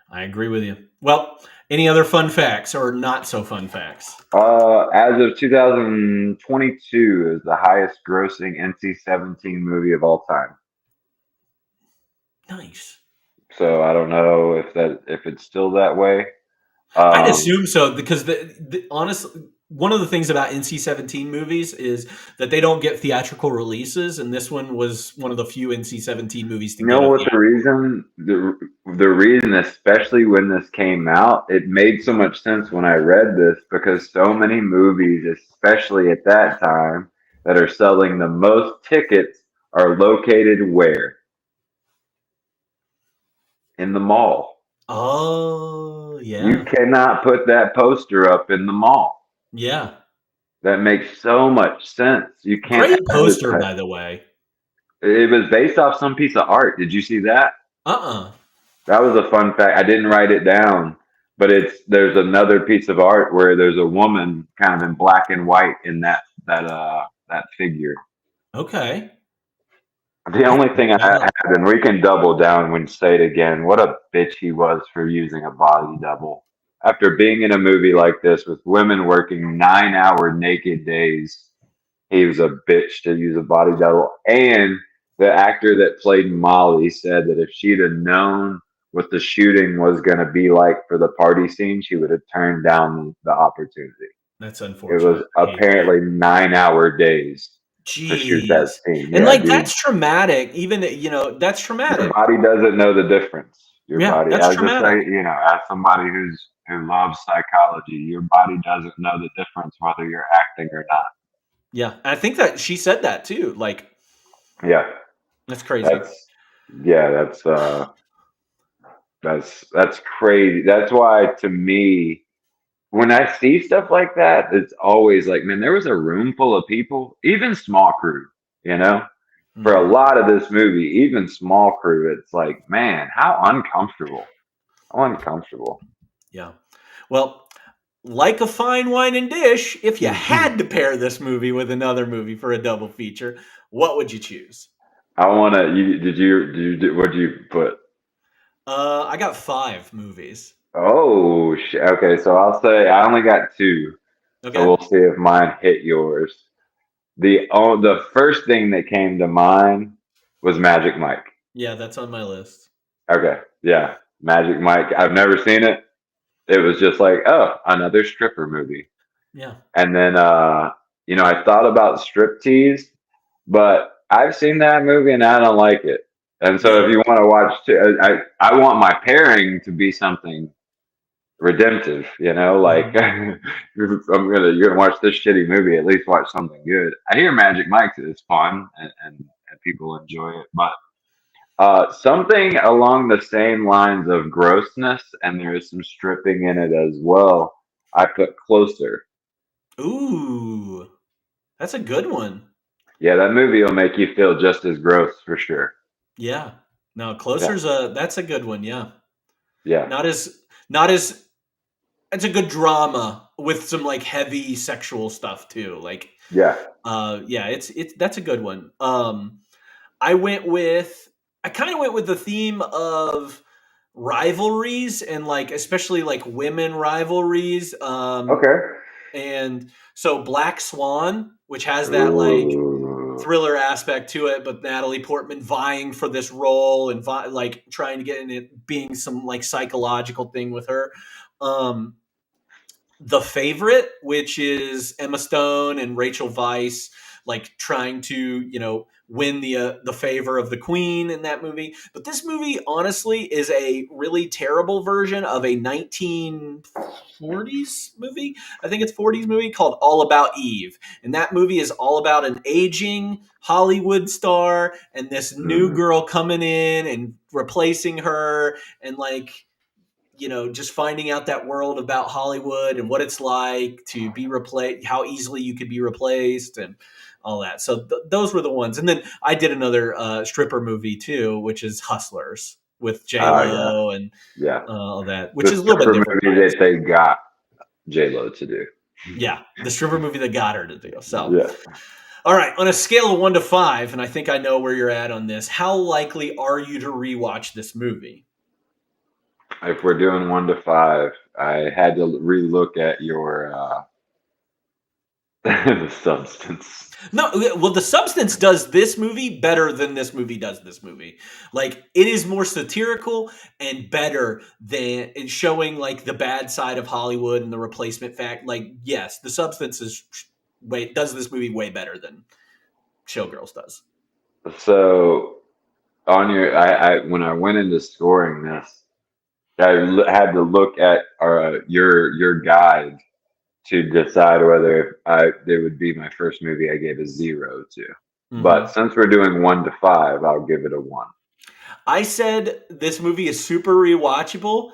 I agree with you. Well, any other fun facts or not so fun facts? As of 2022, is the highest grossing NC-17 movie of all time. Nice. So I don't know if it's still that way. I'd assume so because honestly, one of the things about NC-17 movies is that they don't get theatrical releases, and this one was one of the few NC-17 movies to You get. know what the reason, especially when this came out, it made so much sense when I read this because so many movies, especially at that time, that are selling the most tickets are located where? In the mall. Oh, yeah. You cannot put that poster up in the mall. Yeah. That makes so much sense. You can't. Great poster, by the way. It was based off some piece of art. Did you see that? That was a fun fact. I didn't write it down, but there's another piece of art where there's a woman kind of in black and white in that figure. Okay. The only thing I had, and we can double down when say it again, what a bitch he was for using a body double. After being in a movie like this with women working 9-hour naked days, he was a bitch to use a body double. And the actor that played Molly said that if she'd have known what the shooting was going to be like for the party scene, she would have turned down the opportunity. That's unfortunate. It was apparently 9-hour days. To shoot that scene. And that's traumatic. Even that's traumatic. Your body doesn't know the difference. Your body, that's traumatic. As somebody who loves psychology, your body doesn't know the difference whether you're acting or not. Yeah, I think that she said that too. Like, yeah, that's crazy. That's That's crazy. That's why to me, when I see stuff like that, it's always like, man, there was a room full of people, even small crew, you know, for a lot of this movie, even small crew. It's like, man, how uncomfortable. How uncomfortable. Yeah. Well, like a fine wine and dish, if you had to pair this movie with another movie for a double feature, what would you choose? I want to. What did you put? I got 5 movies. Oh, okay. So I'll say I only got 2. So Okay. we'll see if mine hit yours. The first thing that came to mind was Magic Mike. Yeah, that's on my list. Okay, yeah, Magic Mike. I've never seen it. It was just like, oh, another stripper movie. Yeah. And then, I thought about Striptease, but I've seen that movie and I don't like it. And so, if you want to watch, I want my pairing to be something redemptive. Like you're gonna watch this shitty movie, at least watch something good. I hear Magic Mike's is fun and people enjoy it, but something along the same lines of grossness, and there is some stripping in it as well. I put Closer. Ooh, that's a good one. Yeah, that movie will make you feel just as gross for sure. Yeah. No, Closer's that's a good one. Yeah. Yeah. Not as it's a good drama with some like heavy sexual stuff too. Like Yeah. yeah, it's that's a good one. I kind of went with the theme of rivalries and like especially like women rivalries. Okay. And so Black Swan, which has that like Ooh. thriller aspect to it, but Natalie Portman vying for this role and like trying to get in it being some like psychological thing with her. The Favorite, which is Emma Stone and Rachel Weisz, like trying to win the favor of the Queen in that movie. But this movie, honestly, is a really terrible version of a 1940s movie. I think it's 40s movie called All About Eve, and that movie is all about an aging Hollywood star and this new girl coming in and replacing her, and like just finding out that world about Hollywood and what it's like to be replaced, how easily you could be replaced, and all that. So those were the ones. And then I did another stripper movie too, which is Hustlers with J Lo and all that, which is a little bit different. Movie that they got J Lo to do. Yeah, the stripper movie that got her to do. So yeah. All right, on a scale of 1 to 5, and I think I know where you're at on this. How likely are you to rewatch this movie? If we're doing 1 to 5, I had to relook at your The Substance. No, well, The Substance does this movie better than this movie does this movie. Like, it is more satirical and better than in showing like the bad side of Hollywood and the replacement fact. Like, yes, The Substance does this movie way better than Showgirls does. So on when I went into scoring this, I had to look at your guide to decide whether it would be my first movie I gave a 0 to. Mm-hmm. But since we're doing 1 to 5, I'll give it a 1. I said this movie is super rewatchable.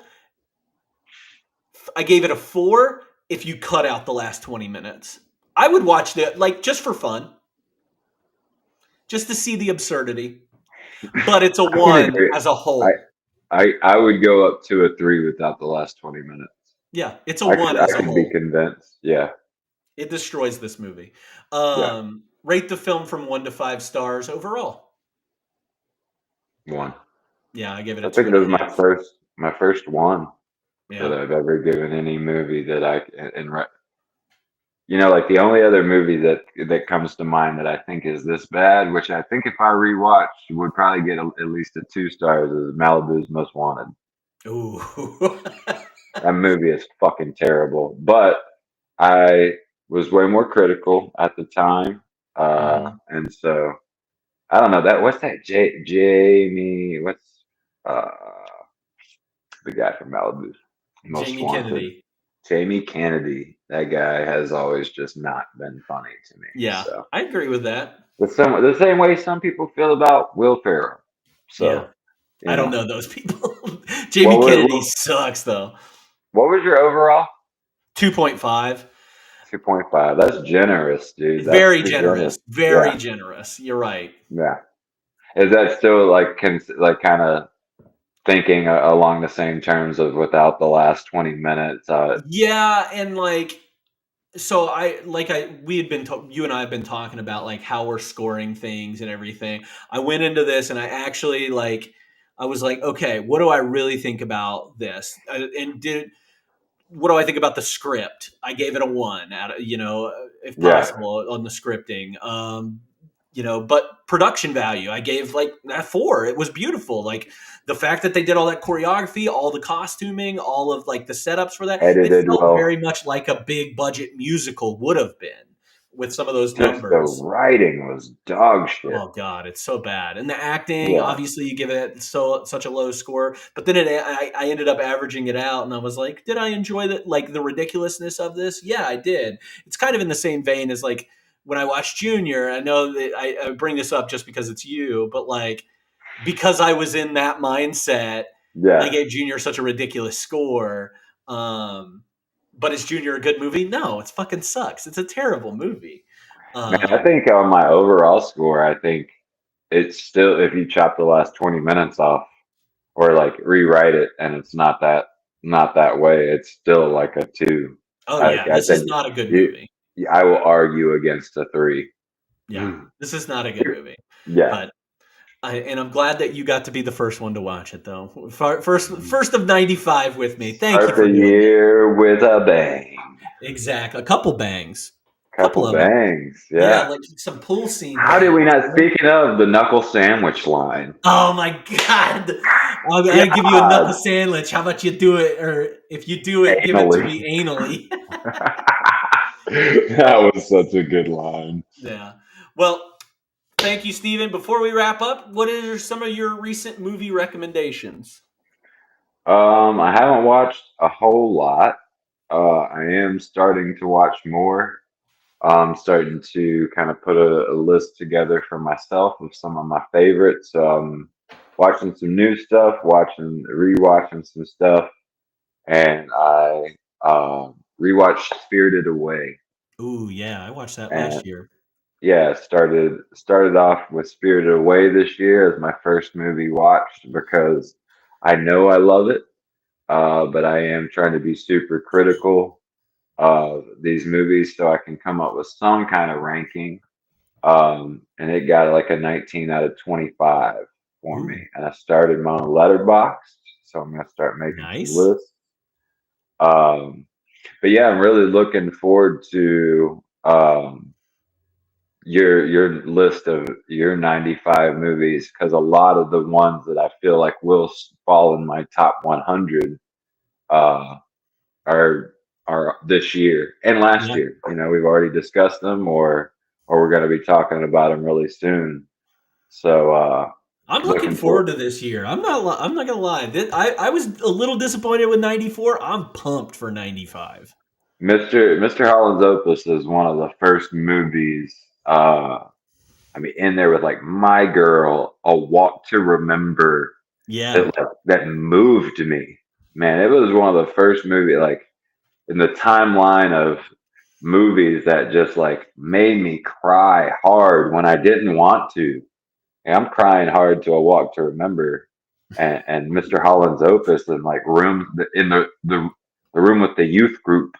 I gave it a 4 if you cut out the last 20 minutes. I would watch it like just for fun. Just to see the absurdity. But it's a 1 as a whole. I would go up to a 3 without the last 20 minutes. Yeah, it's a 1 as a whole. I can be convinced. Yeah. It destroys this movie. Rate the film from 1 to 5 stars overall. 1. Yeah, I give it a 2. I think it was my first 1 that I've ever given any movie that like the only other movie that comes to mind that I think is this bad, which I think if I rewatch would probably get at least a 2 stars, is Malibu's Most Wanted. Ooh. That movie is fucking terrible, but I was way more critical at the time, and so I don't know what's that Jamie? What's the guy from Malibu's Most Jamie Wanted? Kennedy. Jamie Kennedy. That guy has always just not been funny to me. Yeah, so. I agree with that. The same way some people feel about Will Ferrell. So I don't know those people. Jamie What Kennedy was, sucks though. what was your overall? 2.5. 2.5. That's generous, dude. That's Very pretty generous. generous. Very Yeah, generous. You're right. yeah. Is that still like kind of thinking along the same terms of without the last 20 minutes? Yeah, and like so we had been you and I have been talking about like how we're scoring things and everything. I went into this and I actually I was like, okay, what do I really think about this? And did what do I think about the script? I gave it a 1 out of, if Yeah, possible on the scripting. But production value, I gave like a 4. It was beautiful. Like the fact that they did all that choreography, all the costuming, all of like the setups for that, it edited felt very well. much like a big budget musical would have been with some of those Just the numbers. writing was dog shit. Oh God, it's so bad. And the acting, Yeah. obviously, you give it such a low score. But then I ended up averaging it out, and I was like, did I enjoy the ridiculousness of this? Yeah, I did. It's kind of in the same vein as like when I watched Junior. I know that I bring this up just because it's you, but like because I was in that mindset, I Yeah. gave Junior such a ridiculous score. But is Junior a good movie? No, it fucking sucks. It's a terrible movie. Man, I think on my overall score, I think it's still, if you chop the last 20 minutes off or like rewrite it and it's not that way, it's still like a 2. Oh I yeah, this is think not a good you, movie. I will argue against a 3. Yeah, this is not a good movie. Yeah. But I'm glad that you got to be the first one to watch it, though. First of '95 with me. Thank you Start for the doing that. year with a bang. Exactly, a couple bangs, couple Couple of them. bangs. Yeah, Yeah. like some pool scene. How did we bangs. not? Speaking of the knuckle sandwich line. Oh my God! I'm gonna give you a knuckle God. sandwich. How about you do it, or if you do it, give it to Anally. me anally. That was such a good line. Yeah. Well, thank you, Steven. Before we wrap up, what are some of your recent movie recommendations? I haven't watched a whole lot. I am starting to watch more. I'm starting to kind of put a list together for myself of some of my favorites. Watching some new stuff, rewatching some stuff, and I rewatched Spirited Away. Ooh, yeah, I watched that And last year. yeah, started off with Spirited Away this year as my first movie watched because I know I love it, but I am trying to be super critical of these movies so I can come up with some kind of ranking. And it got like a 19 out of 25 for Ooh, me. And I started my own letterbox, so I'm gonna start making some nice. lists. But yeah, I'm really looking forward to your list of your 95 movies because a lot of the ones that I feel like will fall in my top 100 uh, are this year and last Yeah, year. We've already discussed them, or we're going to be talking about them really soon. So I'm looking looking forward for to this year. I'm not gonna lie. I was a little disappointed with '94. I'm pumped for '95. Mr. Holland's Opus is one of the first movies. I mean, in there with like My Girl, A Walk to Remember, Yeah, that moved me. Man, it was one of the first movie like in the timeline of movies that just like made me cry hard when I didn't want to. And I'm crying hard to A Walk to Remember, and Mr. Holland's Opus and like in the room with the youth group,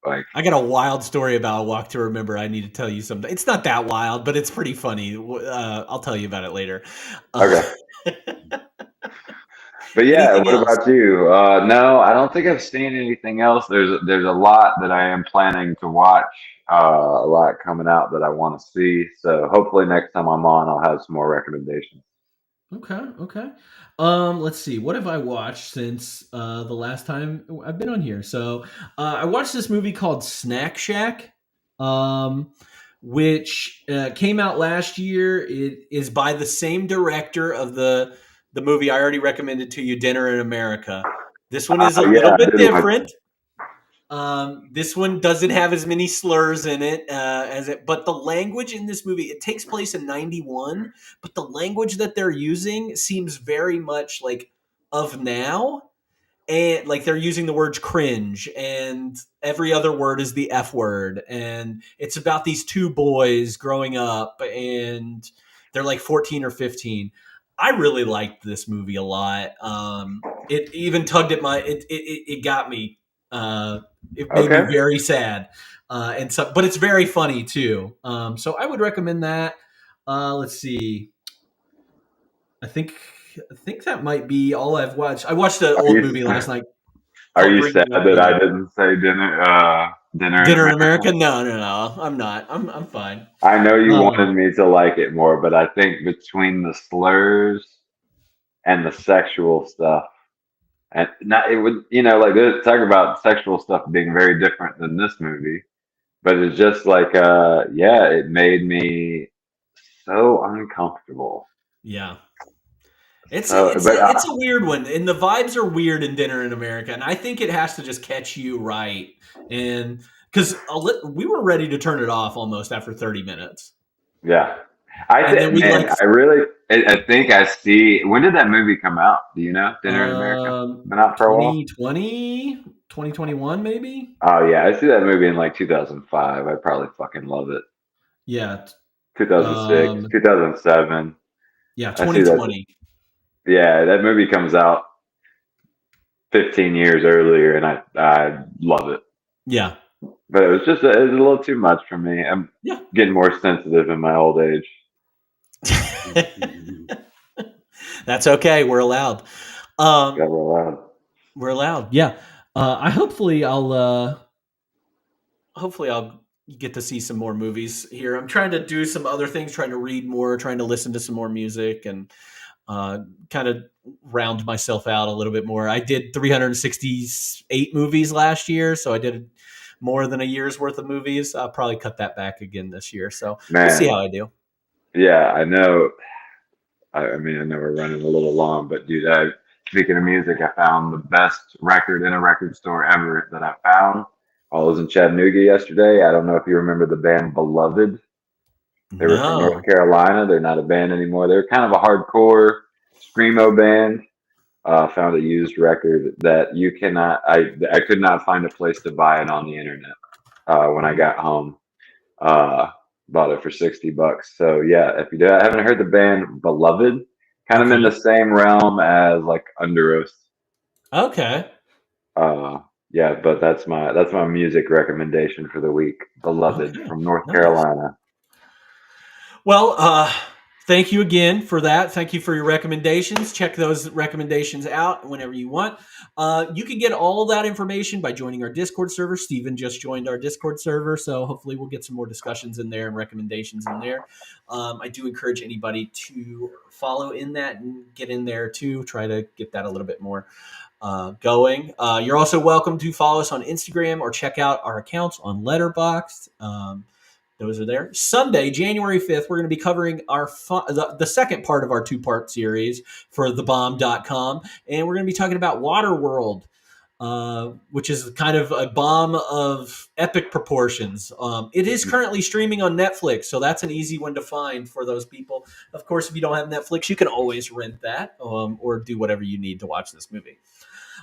like I got a wild story about a Walk to Remember. I need to tell you something. It's not that wild, but it's pretty funny. I'll tell you about it later. okay. But yeah, Anything what else? about you? No, I don't think I've seen anything else. There's a lot that I am planning to watch. A lot coming out that I want to see. So hopefully next time I'm on, I'll have some more recommendations. Okay. Let's see. What have I watched since the last time I've been on here? So, I watched this movie called Snack Shack, um, which came out last year. It is by the same director of the movie I already recommended to you, Dinner in America. This one is a little Yeah, I bit did like. different. This one doesn't have as many slurs in it but the language in this movie, it takes place in '91, but the language that they're using seems very much like of now. And like they're using the word cringe, and every other word is the F word. And it's about these two boys growing up, and they're like 14 or 15. I really liked this movie a lot. It even tugged at it got me. It made me Okay. very sad. And so, but it's very funny too. So I would recommend that. Let's see. I think that might be all I've watched. I watched an Are old you movie last night are called you Bringing sad Up that I Eve. didn't say dinner in Dinner in America? America? No. I'm not. I'm fine. I know you Um, wanted me to like it more, but I think between the slurs and the sexual stuff, and not it would like talk about sexual stuff being very different than this movie, but it's just like yeah, it made me so uncomfortable. yeah. It's So, it's but a, it's a weird one, and the vibes are weird in Dinner in America, and I think it has to just catch you right, and because we were ready to turn it off almost after 30 minutes, yeah, I and think, then we man, like I think I see. When did that movie come out? Do you know? Dinner in America? Been out for a while. 2020, 2021 maybe. Oh yeah, I see that movie in like 2005. I probably fucking love it. Yeah, 2006, um, 2007. yeah, I see that. 2020. Yeah, that movie comes out 15 years earlier, and I love it. Yeah, But it was a little too much for me. I'm yeah. getting more sensitive in my old age. That's okay. We're allowed. Got Um, real loud. we're allowed. Yeah. I hopefully I'll get to see some more movies here. I'm trying to do some other things, trying to read more, trying to listen to some more music, and kind of round myself out a little bit more. I did 368 movies last year, so I did more than a year's worth of movies. I'll probably cut that back again this year. So we'll see Man, how I do. yeah, I know. I mean, I know we're running a little long, but dude, speaking of music, I found the best record in a record store ever that I found. I was in Chattanooga yesterday. I don't know if you remember the band Beloved. They were from North No. Carolina. They're not a band anymore. They're kind of a hardcore screamo band. Found a used record that you cannot. I could not find a place to buy it on the internet. When I got home, uh, bought it for $60. So yeah, if you haven't heard the band Beloved, kind of in the Okay. same realm as like Under Oath. Okay. Uh, yeah, but that's my music recommendation for the week. Beloved Okay. from North Nice. Carolina. Well, thank you again for that. Thank you for your recommendations. Check those recommendations out whenever you want. You can get all that information by joining our Discord server. Steven just joined our Discord server, so hopefully we'll get some more discussions in there and recommendations in there. I do encourage anybody to follow in that and get in there too. Try to get that a little bit more going. You're also welcome to follow us on Instagram or check out our accounts on Letterboxd. Those are there. Sunday, January 5th, we're going to be covering the second part of our two-part series for thebomb.com. And we're going to be talking about Waterworld, which is kind of a bomb of epic proportions. It is currently streaming on Netflix, so that's an easy one to find for those people. Of course, if you don't have Netflix, you can always rent that or do whatever you need to watch this movie.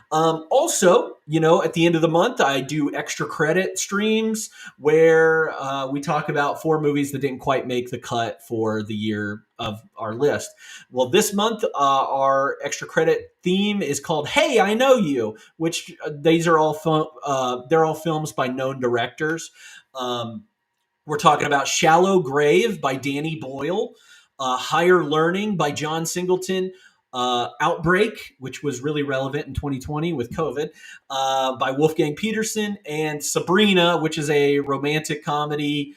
Also, at the end of the month, I do extra credit streams where we talk about 4 movies that didn't quite make the cut for the year of our list. Well, this month, our extra credit theme is called "Hey, I Know You," which these are all they're all films by known directors. We're talking about "Shallow Grave" by Danny Boyle, "Higher Learning" by John Singleton. Outbreak, which was really relevant in 2020 with COVID, by Wolfgang Peterson, and Sabrina, which is a romantic comedy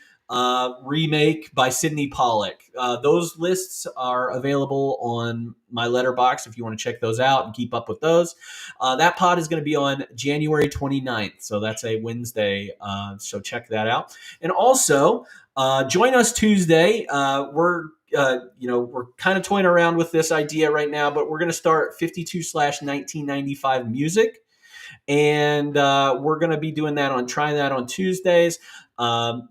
remake by Sidney Pollack. Those lists are available on my letterbox if you want to check those out and keep up with those. That pod is going to be on January 29th, so that's a Wednesday, so check that out. And also, join us Tuesday. We're kind of toying around with this idea right now, but we're going to start 52/1995 music. And we're going to be trying that on Tuesdays.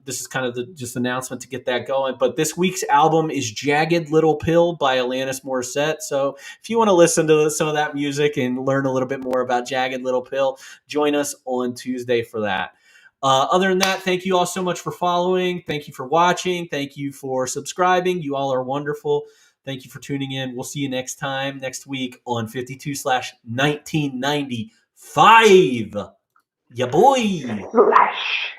This is kind of just announcement to get that going. But this week's album is Jagged Little Pill by Alanis Morissette. So if you want to listen to some of that music and learn a little bit more about Jagged Little Pill, join us on Tuesday for that. Other than that, thank you all so much for following. Thank you for watching. Thank you for subscribing. You all are wonderful. Thank you for tuning in. We'll see you next week on 52/1995. Ya boy. Flash.